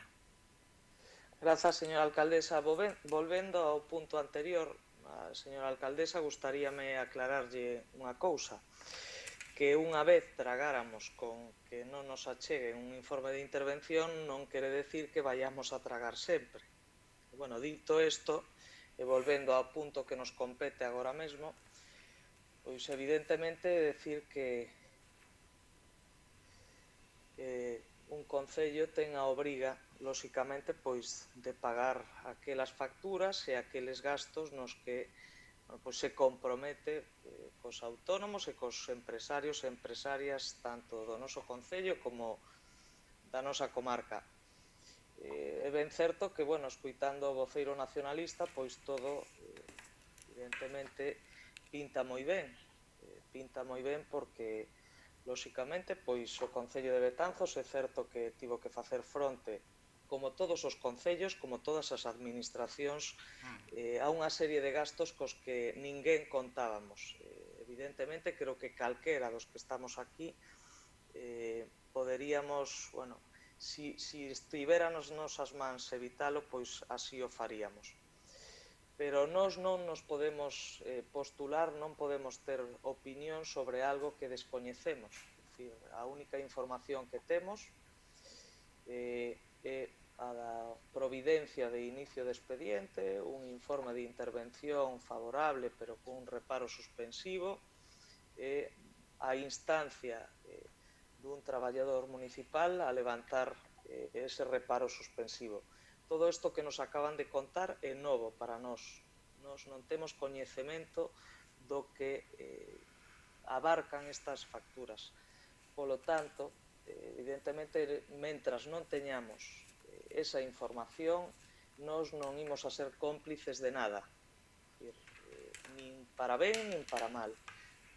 Grazas, señora alcaldesa. Volvendo ao punto anterior, a señora alcaldesa, gustaríame aclararlle unha cousa, que unha vez tragáramos con que non nos acheguen un informe de intervención non quere decir que vayamos a tragar sempre. Bueno, dito isto, e volvendo ao punto que nos compete agora mesmo, pois evidentemente decir que un concello ten a obriga, lóxicamente, pois de pagar aquelas facturas e aqueles gastos nos que se compromete cos autónomos e cos empresarios e empresarias tanto do noso concello como da nosa comarca. É ben certo que, bueno, escuitando o voceiro nacionalista, pois todo, evidentemente, pinta moi ben. Pinta moi ben porque, lóxicamente, pois o Concello de Betanzos é certo que tivo que facer fronte, como todos os concellos, como todas as administracións, a unha serie de gastos cos que ninguén contábamos. Evidentemente, creo que calquera dos que estamos aquí poderíamos, bueno, si estivera nas nosas mans evitalo, pois así o faríamos. Pero nós non nos podemos postular, non podemos ter opinión sobre algo que descoñecemos. É dicir, a única información que temos é a da providencia de inicio de expediente, un informe de intervención favorable pero con un reparo suspensivo, e a instancia dun traballador municipal a levantar ese reparo suspensivo. Todo isto que nos acaban de contar é novo para nós. Nós non temos coñecemento do que abarcan estas facturas. Polo tanto, evidentemente, mentras non teñamos esa información, nós non imos a ser cómplices de nada. Nin para ben, nin para mal.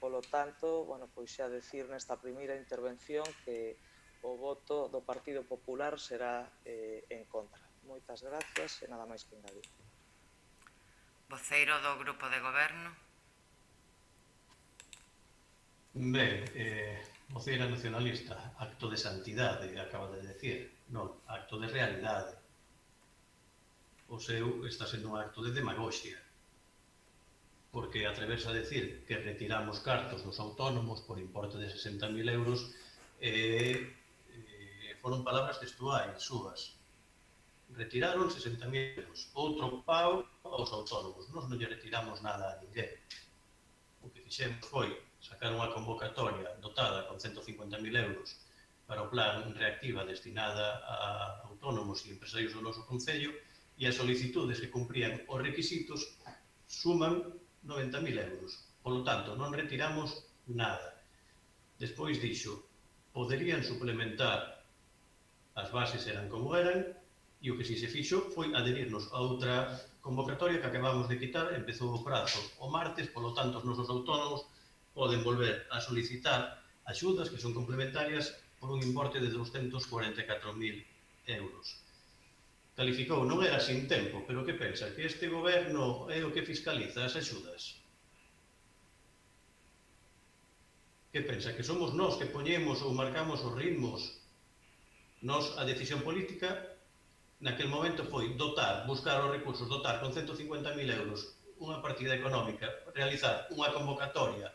Polo tanto, bueno, pois xa decir nesta primeira intervención que o voto do Partido Popular será en contra. Moitas gracias e nada máis que engadir. Voceiro do Grupo de Goberno. Ben, voceira nacionalista, acto de santidade, acaba de decir. Non, acto de realidade. O seu está sendo un acto de demagoxia. Porque atreverse a decir que retiramos cartos dos autónomos por importe de 60.000 euros foron palabras textuais súas. Retiraron 60.000 euros, outro pau aos autónomos. Nós non lle retiramos nada a ninguén. O que fixemos foi sacar unha convocatoria dotada con 150.000 euros para o plan reactiva destinada a autónomos e empresarios do noso concello, e as solicitudes que cumprían os requisitos suman 90.000 euros. Polo tanto, non retiramos nada. Despois dixo, poderían suplementar, as bases eran como eran, e o que si se fixo foi adherirnos a outra convocatoria que acabamos de quitar. Empezou o prazo o martes, polo tanto, os nosos autónomos poden volver a solicitar axudas que son complementarias por un importe de 244.000 euros. Calificou, non era sin tempo, pero que pensa? Que este goberno é o que fiscaliza as axudas? Que pensa? Que somos nós que poñemos ou marcamos os ritmos? Nós, a decisión política, naquel momento foi dotar, buscar os recursos, dotar con 150.000 euros unha partida económica, realizar unha convocatoria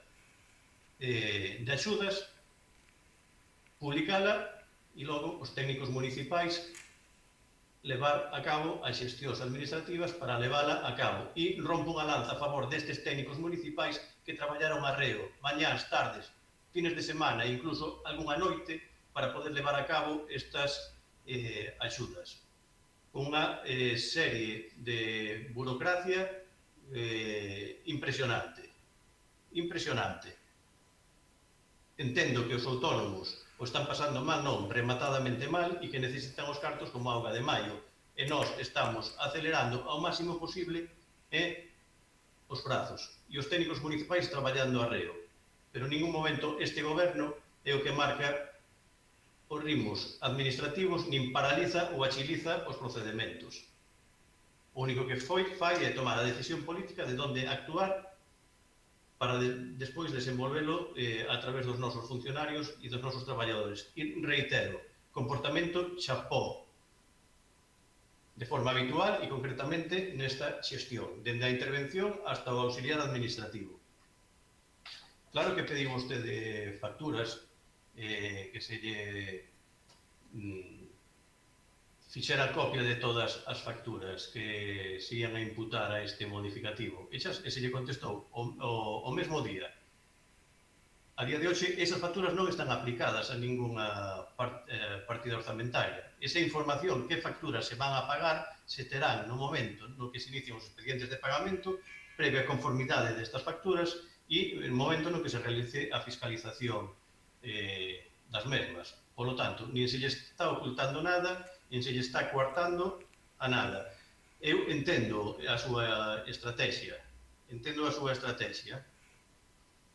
de axudas, publicala e logo os técnicos municipais levar a cabo as xestións administrativas para levala a cabo. E rompo unha lanza a favor destes técnicos municipais que traballaron arreo, mañás, tardes, fines de semana e incluso algunha noite para poder levar a cabo estas axudas. Unha serie de burocracia impresionante. Impresionante. entendo que os autónomos o están pasando mal, non, rematadamente mal, e que necesitan os cartos como auga de maio. E nós estamos acelerando ao máximo posible os prazos. E os técnicos municipais traballando arreo. Pero en ningún momento este goberno é o que marca os ritmos administrativos, nin paraliza ou agiliza os procedementos. O único que fai é tomar a decisión política de onde actuar para despois desenvolvelo a través dos nosos funcionarios e dos nosos traballadores. E reitero, comportamento chapó, de forma habitual e concretamente nesta xestión, dende a intervención hasta o auxiliar administrativo. Claro que pediu vostede facturas que se lle fixera copia de todas as facturas que se ian a imputar a este modificativo. E se lle contestou o mesmo día. A día de hoxe, esas facturas non están aplicadas a ninguna partida orzamentaria. Esa información, que facturas se van a pagar, se terán no momento no que se inician os expedientes de pagamento, previa conformidade destas facturas e no momento no que se realice a fiscalización das mesmas. Por lo tanto, nin se lle está ocultando nada, nin se lle está coartando a nada. Eu entendo a súa estrategia.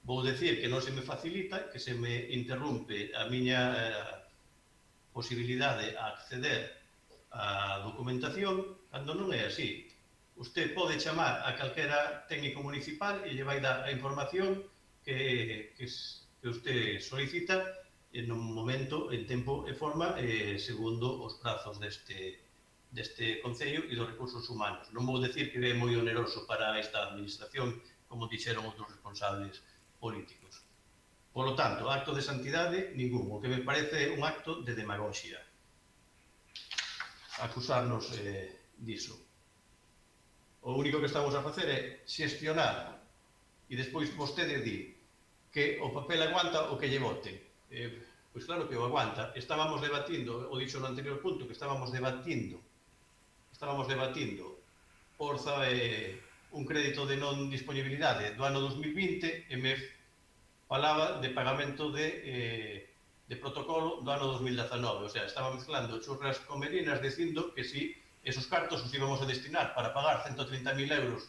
Vou decir que non se me facilita, que se me interrompe a miña posibilidade a acceder á documentación, cando non é así. Usted pode chamar a calquera técnico municipal e lle vai dar a información que usted solicita en un momento, en tempo e forma, segundo os prazos deste Concello e dos recursos humanos. Non vou decir que é moi oneroso para esta administración, como dixeron outros responsables políticos. Por lo tanto, acto de santidade, ningún. O que me parece un acto de demagoxia. Acusarnos diso. O único que estamos a facer é xestionar e despois vostede di que o papel aguanta o que lle voten. Pois claro que o aguanta. Estábamos debatindo, o dixo no anterior punto, que estábamos debatindo un crédito de non disponibilidade do ano 2020 e me falaba de pagamento de protocolo do ano 2019. O sea, estaba mezclando churras con merinas dicindo que si esos cartos os íbamos a destinar para pagar 130.000 euros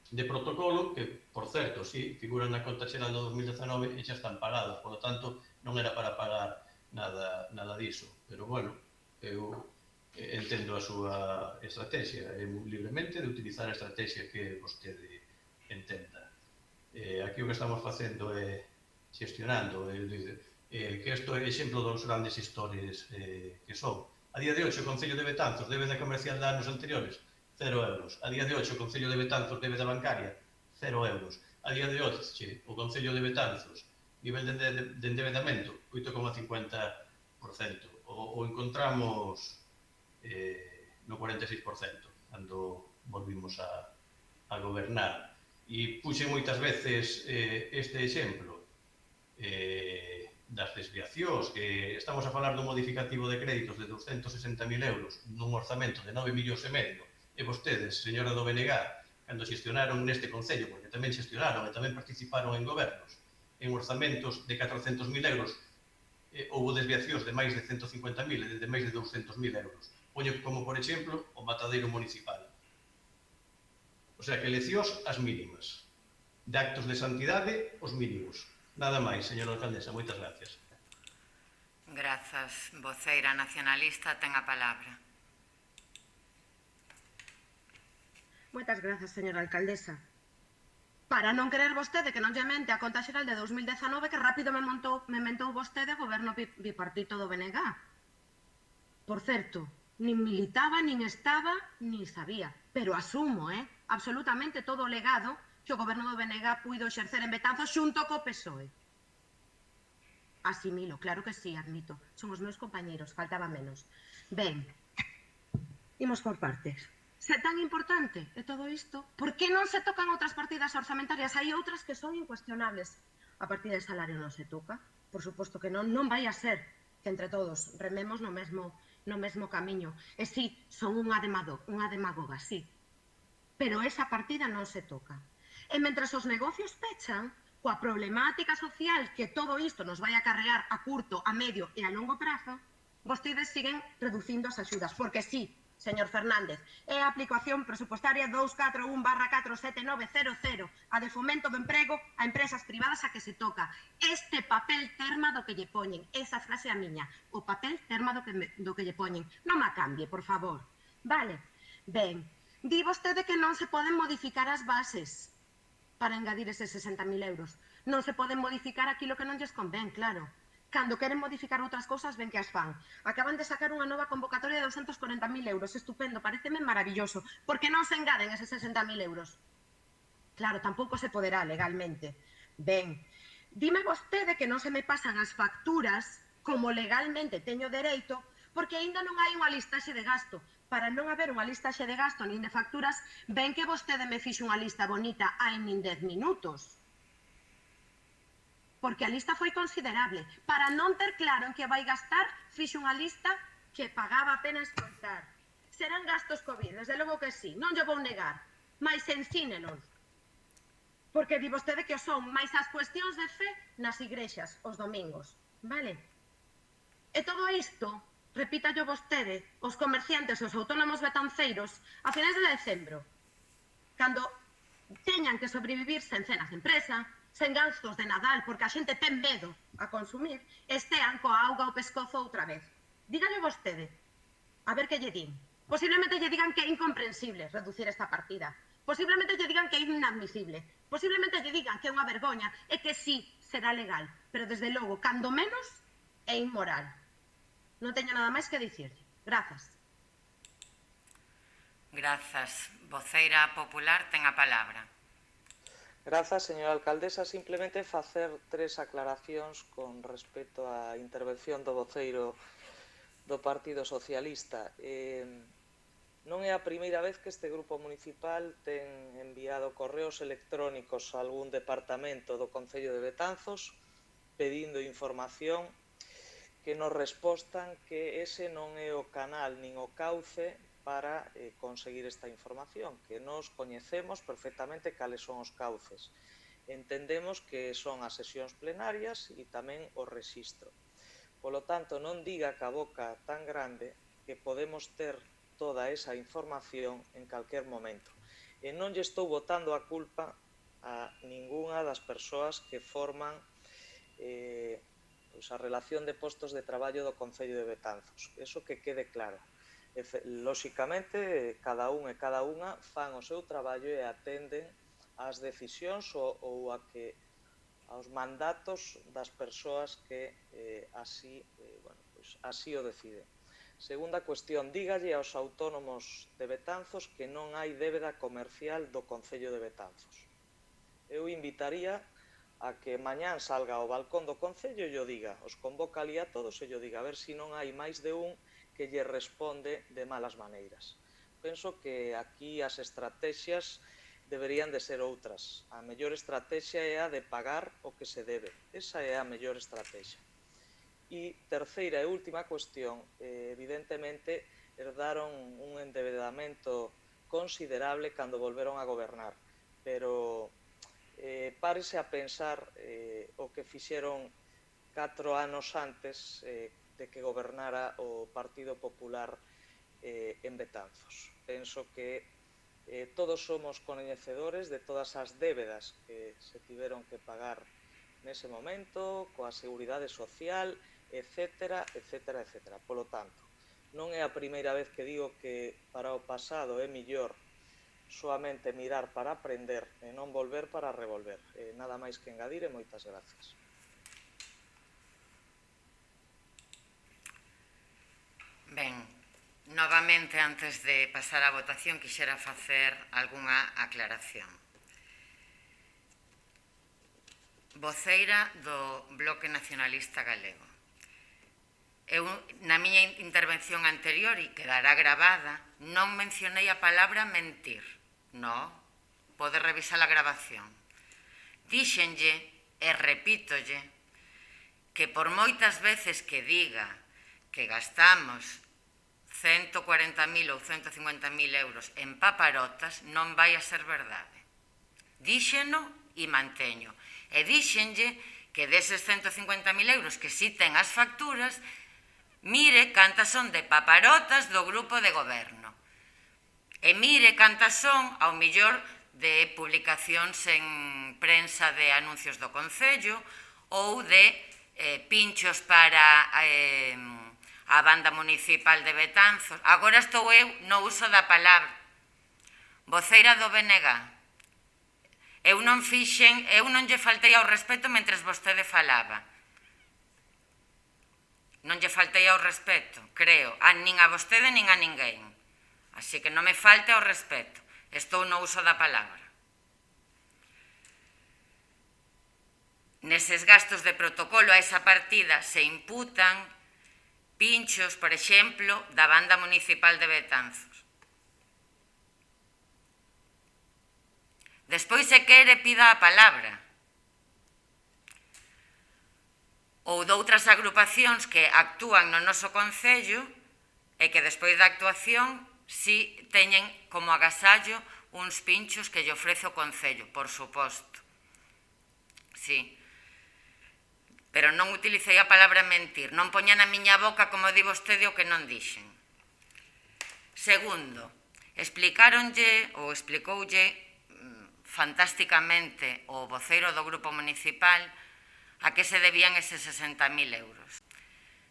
de protocolo, que, por certo, si figuran na conta xeral do 2019 e xa están pagados, por lo tanto, non era para pagar nada diso. Pero, bueno, eu entendo a súa estrategia, libremente de utilizar a estrategia que vostede entenda. Aquí o que estamos facendo é xestionando, que isto é exemplo dos grandes historias que son. A día de hoxe, o Concello de Betanzos debe da comercial de anos anteriores 0 euros. A día de hoxe, o Concello de Betanzos debe da bancaria 0 euros. A día de hoxe, o Concello de Betanzos, nivel de endebedamento 8,50%. O encontramos no 46% cando volvimos a gobernar. E puxe moitas veces este exemplo das desviacións, que estamos a falar dun modificativo de créditos de 260.000 euros nun orzamento de 9,5 millóns, e vostedes, señora do BNG, cando xestionaron neste Concello, porque tamén xestionaron e tamén participaron en gobernos, en orzamentos de 400.000 euros, houve desviacións de máis de 150.000 e de máis de 200.000 euros. Poño como, por exemplo, o matadeiro municipal. O sea, que leccións as mínimas. De actos de santidade, os mínimos. Nada máis, señora alcaldesa. Moitas gracias. Grazas. Voceira nacionalista ten a palabra. Moitas grazas, señora alcaldesa. Para non querer vostede que non lle mente a conta xeral de 2019, que rápido me mentou vostede o goberno bipartito do BNG. Por certo, nin militaba, nin estaba, nin sabía. Pero asumo, absolutamente todo o legado que o goberno do BNG puido exercer en Betanzos xunto co PSOE. Asimilo, claro que sí, admito. Son os meus compañeros, faltaba menos. Ben, imos por partes. Se tan importante é todo isto, por que non se tocan outras partidas orzamentarias? Hai outras que son incuestionables. A partida de salario non se toca, por suposto que non vai a ser que entre todos rememos no mesmo camiño. E sí, son unha demagoga, sí. Pero esa partida non se toca. E mentres os negocios pechan, coa problemática social que todo isto nos vai acarrear a curto, a medio e a longo prazo, vostedes siguen reducindo as axudas, porque sí, señor Fernández, é a aplicación presupostaria 241/47900, a de fomento do emprego a empresas privadas a que se toca. Este papel terma do que lle poñen, esa frase a miña, o papel terma do que lle poñen. Non me cambie, por favor. Vale, ben, di vostede que non se poden modificar as bases para engadir eses 60.000 euros. Non se poden modificar aquilo que non lles convén, claro. Cando queren modificar outras cousas, ven que as fan. Acaban de sacar unha nova convocatoria de 240.000 euros. Estupendo, pareceme maravilloso. Por que non se engaden eses 60.000 euros? Claro, tampouco se poderá legalmente. Ben, dime vostede que non se me pasan as facturas como legalmente teño dereito, porque aínda non hai unha listaxe de gasto. Para non haber unha listaxe de gasto nin de facturas, ven que vostede me fixe unha lista bonita hai nin 10 minutos. Porque a lista foi considerable. Para non ter claro en que vai gastar, fixe unha lista que pagaba a pena escoitar. Serán gastos COVID, desde logo que sí, non lle vou negar, mas ensínenos. Porque di vostede que o son máis as cuestións de fe nas igrexas, os domingos, vale? E todo isto, repítallo vostede, os comerciantes e os autónomos betanceiros a finais de decembro, cando teñan que sobrevivir sen cenas de empresa, sen gastos de Nadal, porque a xente ten medo a consumir, estean coa auga ao pescozo outra vez. Dígalle vostede, a ver que lle din. Posiblemente lle digan que é incomprensible reducir esta partida. Posiblemente lle digan que é inadmisible. Posiblemente lle digan que é unha vergoña e que sí, será legal. Pero desde logo, cando menos, é inmoral. Non teño nada máis que dicirlle. Grazas. Grazas. Voceira popular ten a palabra. Grazas, señora alcaldesa. Simplemente facer 3 aclaracións con respecto á intervención do voceiro do Partido Socialista. Non é a primeira vez que este grupo municipal ten enviado correos electrónicos a algún departamento do Concello de Betanzos pedindo información que nos respostan que ese non é o canal nin o cauce para conseguir esta información, que nos coñecemos perfectamente cales son os cauces. Entendemos que son as sesións plenarias e tamén o rexistro. Polo tanto, non diga ca boca tan grande que podemos ter toda esa información en calquer momento. E non lle estou botando a culpa a ningunha das persoas que forman a relación de postos de traballo do Concello de Betanzos. Eso que quede claro. Lóxicamente, cada un e cada unha fan o seu traballo e atenden ás decisións ou aos mandatos das persoas que así o deciden. Segunda cuestión, dígalle aos autónomos de Betanzos que non hai débeda comercial do Concello de Betanzos. Eu invitaría a que mañán salga ao balcón do Concello e o diga, os convoca ali a todos e o diga, a ver se non hai máis de un que lle responde de malas maneiras. Penso que aquí as estrategias deberían de ser outras. A mellor estrategia é a de pagar o que se debe. Esa é a mellor estrategia. E terceira e última cuestión, evidentemente, herdaron un endebedamento considerable cando volveron a gobernar, pero párese a pensar o que fixeron 4 anos antes de que gobernara o Partido Popular en Betanzos. Penso que todos somos coñecedores de todas as débedas que se tiveron que pagar nese momento, coa seguridade social, etcétera, etcétera, etcétera. Polo tanto, non é a primeira vez que digo que para o pasado é millor soamente mirar para aprender e non volver para revolver. Nada máis que engadir e moitas gracias. Ben, novamente, antes de pasar á votación, quixera facer algunha aclaración. Voceira do Bloque Nacionalista Galego. Eu, na miña intervención anterior, e quedará gravada, non mencionei a palabra mentir. Non, pode revisar a grabación. Díxenlle, e repítolle, que por moitas veces que diga que gastamos 140.000 ou 150.000 euros en paparotas, non vai a ser verdade. Díxeno e manteño. E díxenlle que deses 150.000 euros que si ten as facturas, mire cantas son de paparotas do grupo de goberno. E mire cantas son, ao millor, de publicacións en prensa de anuncios do Concello ou de pinchos para a banda municipal de Betanzos. Agora estou eu no uso da palabra. Voceira do BNG. Eu non lle faltei ao respeto mentres vostede falaba. Non lle faltei ao respeto, creo, nin a vostede nin a ninguén. Así que non me falte ao respeto. Estou no uso da palabra. Neses gastos de protocolo a esa partida se imputan pinchos, por exemplo, da banda municipal de Betanzos. Despois, se quere, pida a palabra. Ou doutras agrupacións que actúan no noso Concello e que despois da actuación si teñen como agasallo uns pinchos que lle ofrece o Concello, por suposto. Sí. Pero non utilicei a palabra mentir. Non poña na miña boca, como di vostede, o que non dixen. Segundo, explicoulle fantásticamente o voceiro do grupo municipal a que se debían eses 60.000 euros.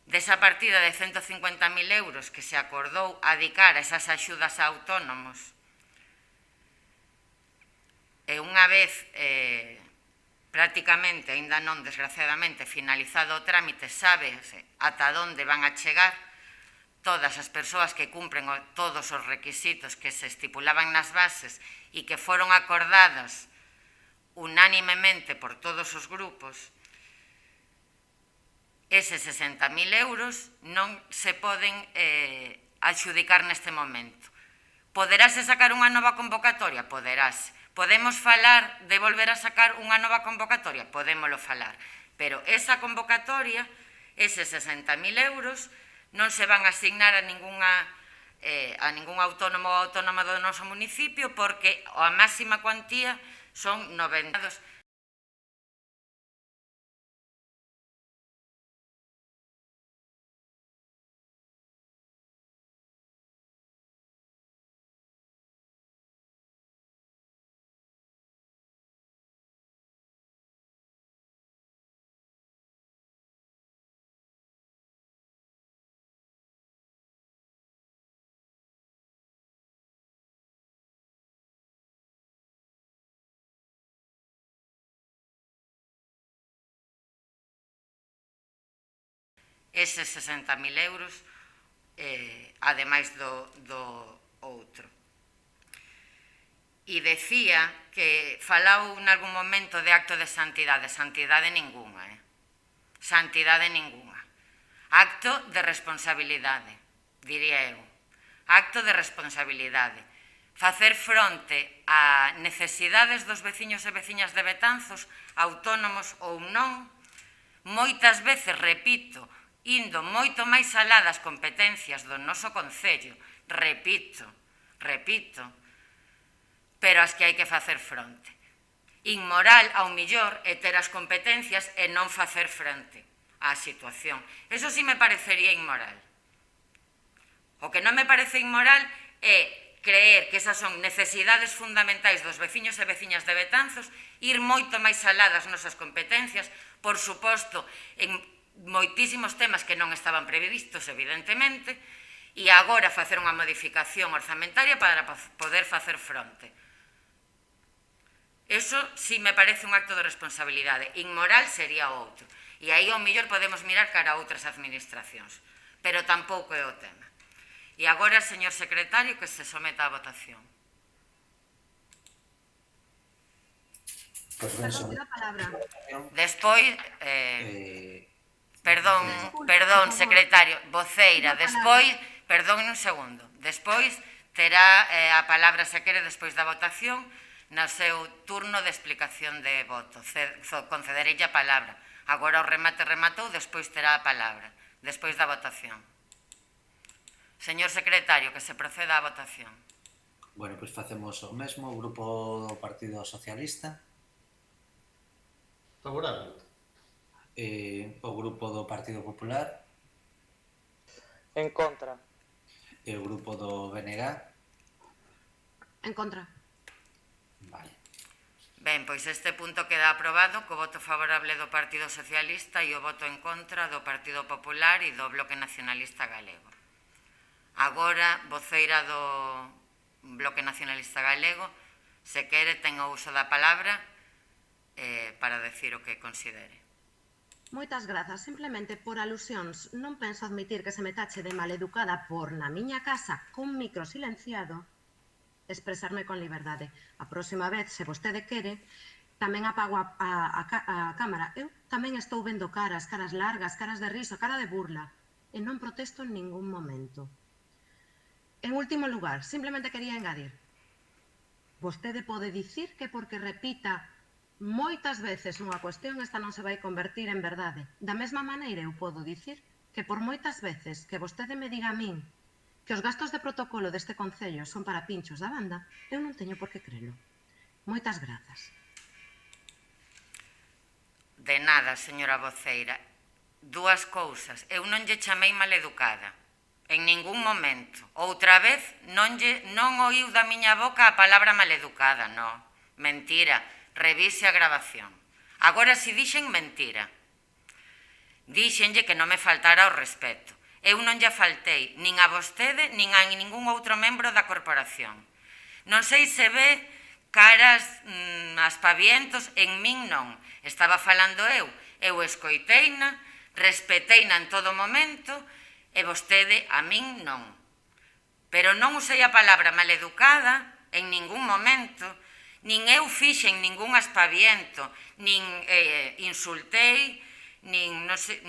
Desa partida de 150.000 euros que se acordou adicar a esas axudas a autónomos, e unha vez prácticamente, aínda non, desgraciadamente, finalizado o trámite, sábese ata onde van a chegar todas as persoas que cumpren todos os requisitos que se estipulaban nas bases e que foron acordadas unánimemente por todos os grupos. Eses 60.000 euros non se poden adxudicar neste momento. Poderase sacar unha nova convocatoria? Poderase. Podemos falar de volver a sacar unha nova convocatoria? Podémolo falar. Pero esa convocatoria, eses 60.000 euros, non se van a asignar a ningún autónomo ou autónoma do noso municipio porque a máxima cuantía son 90. Eses 60.000 euros, ademais do outro. E decía que falou nalgún momento de acto de santidade. Santidade ninguna, Santidade ninguna. Acto de responsabilidade, diría eu. Acto de responsabilidade. Facer fronte a necesidades dos veciños e veciñas de Betanzos, autónomos ou non, moitas veces, repito, indo moito máis alá das competencias do noso Concello, repito, pero as que hai que facer fronte. Inmoral, ao millor, é ter as competencias e non facer fronte á situación. Eso sí me parecería inmoral. O que non me parece inmoral é creer que esas son necesidades fundamentais dos veciños e veciñas de Betanzos, ir moito máis alá das nosas competencias, por suposto, en moitísimos temas que non estaban previstos, evidentemente, e agora facer unha modificación orzamentaria para poder facer fronte. Eso sí me parece un acto de responsabilidade. Inmoral sería outro. E aí, ao mellor, podemos mirar cara a outras administracións. Pero tampouco é o tema. E agora, señor secretario, que se someta á votación. Despois... Perdón, secretario, voceira, despois, perdón un segundo, despois terá a palabra, se quere, despois da votación, no seu turno de explicación de voto. Concederei a palabra. Agora o remate rematou, despois terá a palabra, despois da votación. Señor secretario, que se proceda á votación. Bueno, pois facemos o mesmo, o Grupo do Partido Socialista. Favorable. O grupo do Partido Popular, En contra. e o grupo do BNG. En contra. Vale. Ben, pois este punto queda aprobado co voto favorable do Partido Socialista e o voto en contra do Partido Popular e do Bloque Nacionalista Galego. Agora, voceira do Bloque Nacionalista Galego, se quere, ten o uso da palabra para decir o que considere. Moitas grazas. Simplemente por alusións, non penso admitir que se me tache de maleducada por na miña casa cun micro silenciado expresarme con liberdade. A próxima vez, se vostede quere, tamén apago a cámara. Eu tamén estou vendo caras largas, caras de riso, cara de burla, e non protesto en ningún momento. En último lugar, simplemente quería engadir. Vostede pode dicir que porque repita moitas veces unha cuestión, esta non se vai convertir en verdade. Da mesma maneira, eu podo dicir que por moitas veces que vostede me diga a min que os gastos de protocolo deste concello son para pinchos da banda, eu non teño por que crelo. Moitas grazas. De nada, señora voceira. Dúas cousas. Eu non lle chamei maleducada. En ningún momento. Outra vez, non oíu da miña boca a palabra maleducada, non. Mentira. Revise a grabación. Agora si dixen mentira. Dixenlle que non me faltara o respeto. Eu non lle faltei nin a vostede nin a ningún outro membro da corporación. Non sei se ve caras aspavientos, en min non. Estaba falando eu escoiteina, respeteina en todo momento e vostede a min non. Pero non usei a palabra maleducada en ningún momento. Nin eu fixen ningún aspaviento, nin insultei, nin, non sei,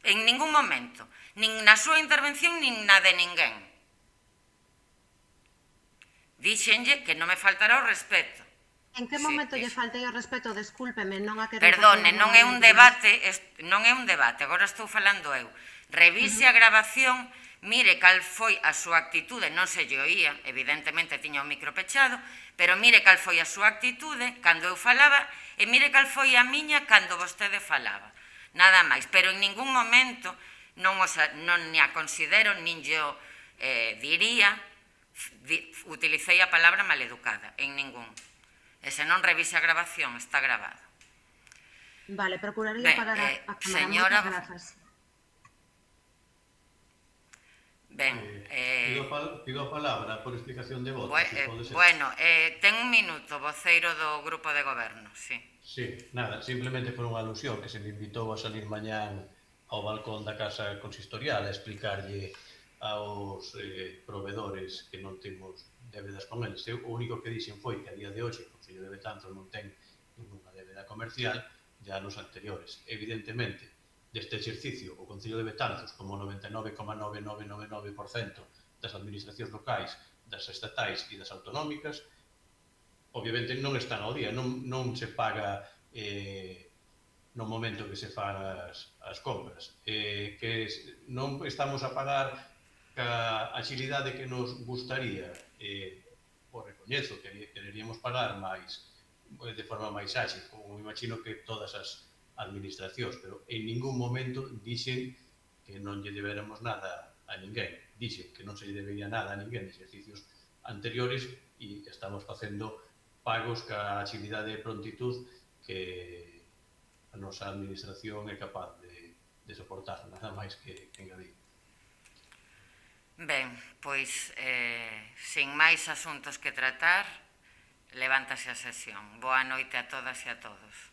en ningún momento. Nin na súa intervención, nin na de ninguén. Dixenlle que non me faltará o respeto. En que momento lle faltei o respeto? Descúlpeme, non a querer... Perdone, non é un debate, agora estou falando eu. Revise a grabación, mire cal foi a súa actitude, non se lle oía, evidentemente tiña o micro pechado, pero mire cal foi a súa actitude cando eu falaba e mire cal foi a miña cando vostede falaba. Nada máis, pero en ningún momento non a considero, nin yo diría, utilicei a palabra maleducada, en ningún. E se non revise a grabación, está grabado. Vale, procuraría apagar a cámara. Señora... Moitas grazas. Ben, pido a palabra por explicación de voto. Bueno, ten un minuto, voceiro do grupo de goberno, sí. Sí, nada, simplemente por unha alusión que se me invitou a salir mañán ao balcón da Casa Consistorial a explicarlle aos provedores que non temos débedas con eles. O único que dixen foi que a día de hoxe o Concello de Betanzos non ten ninguna débeda comercial de anos anteriores. Evidentemente, deste exercicio, o Concello de Betanzos, como 99,9999% das administracións locais, das estatais e das autonómicas, obviamente non están ao día, non se paga no momento que se fan as compras. Que non estamos a pagar a agilidade que nos gustaría, o recoñezo que quereríamos pagar máis de forma máis áxil, como imagino que todas as administracións, pero en ningún momento dixen que non lle deberamos nada a ninguén. Dixen que non se lle debería nada a ninguén de exercicios anteriores e estamos facendo pagos ca agilidade e prontitud que a nosa administración é capaz de soportar, nada máis que engadir. Ben, pois, sin máis asuntos que tratar, levántase a sesión. Boa noite a todas e a todos.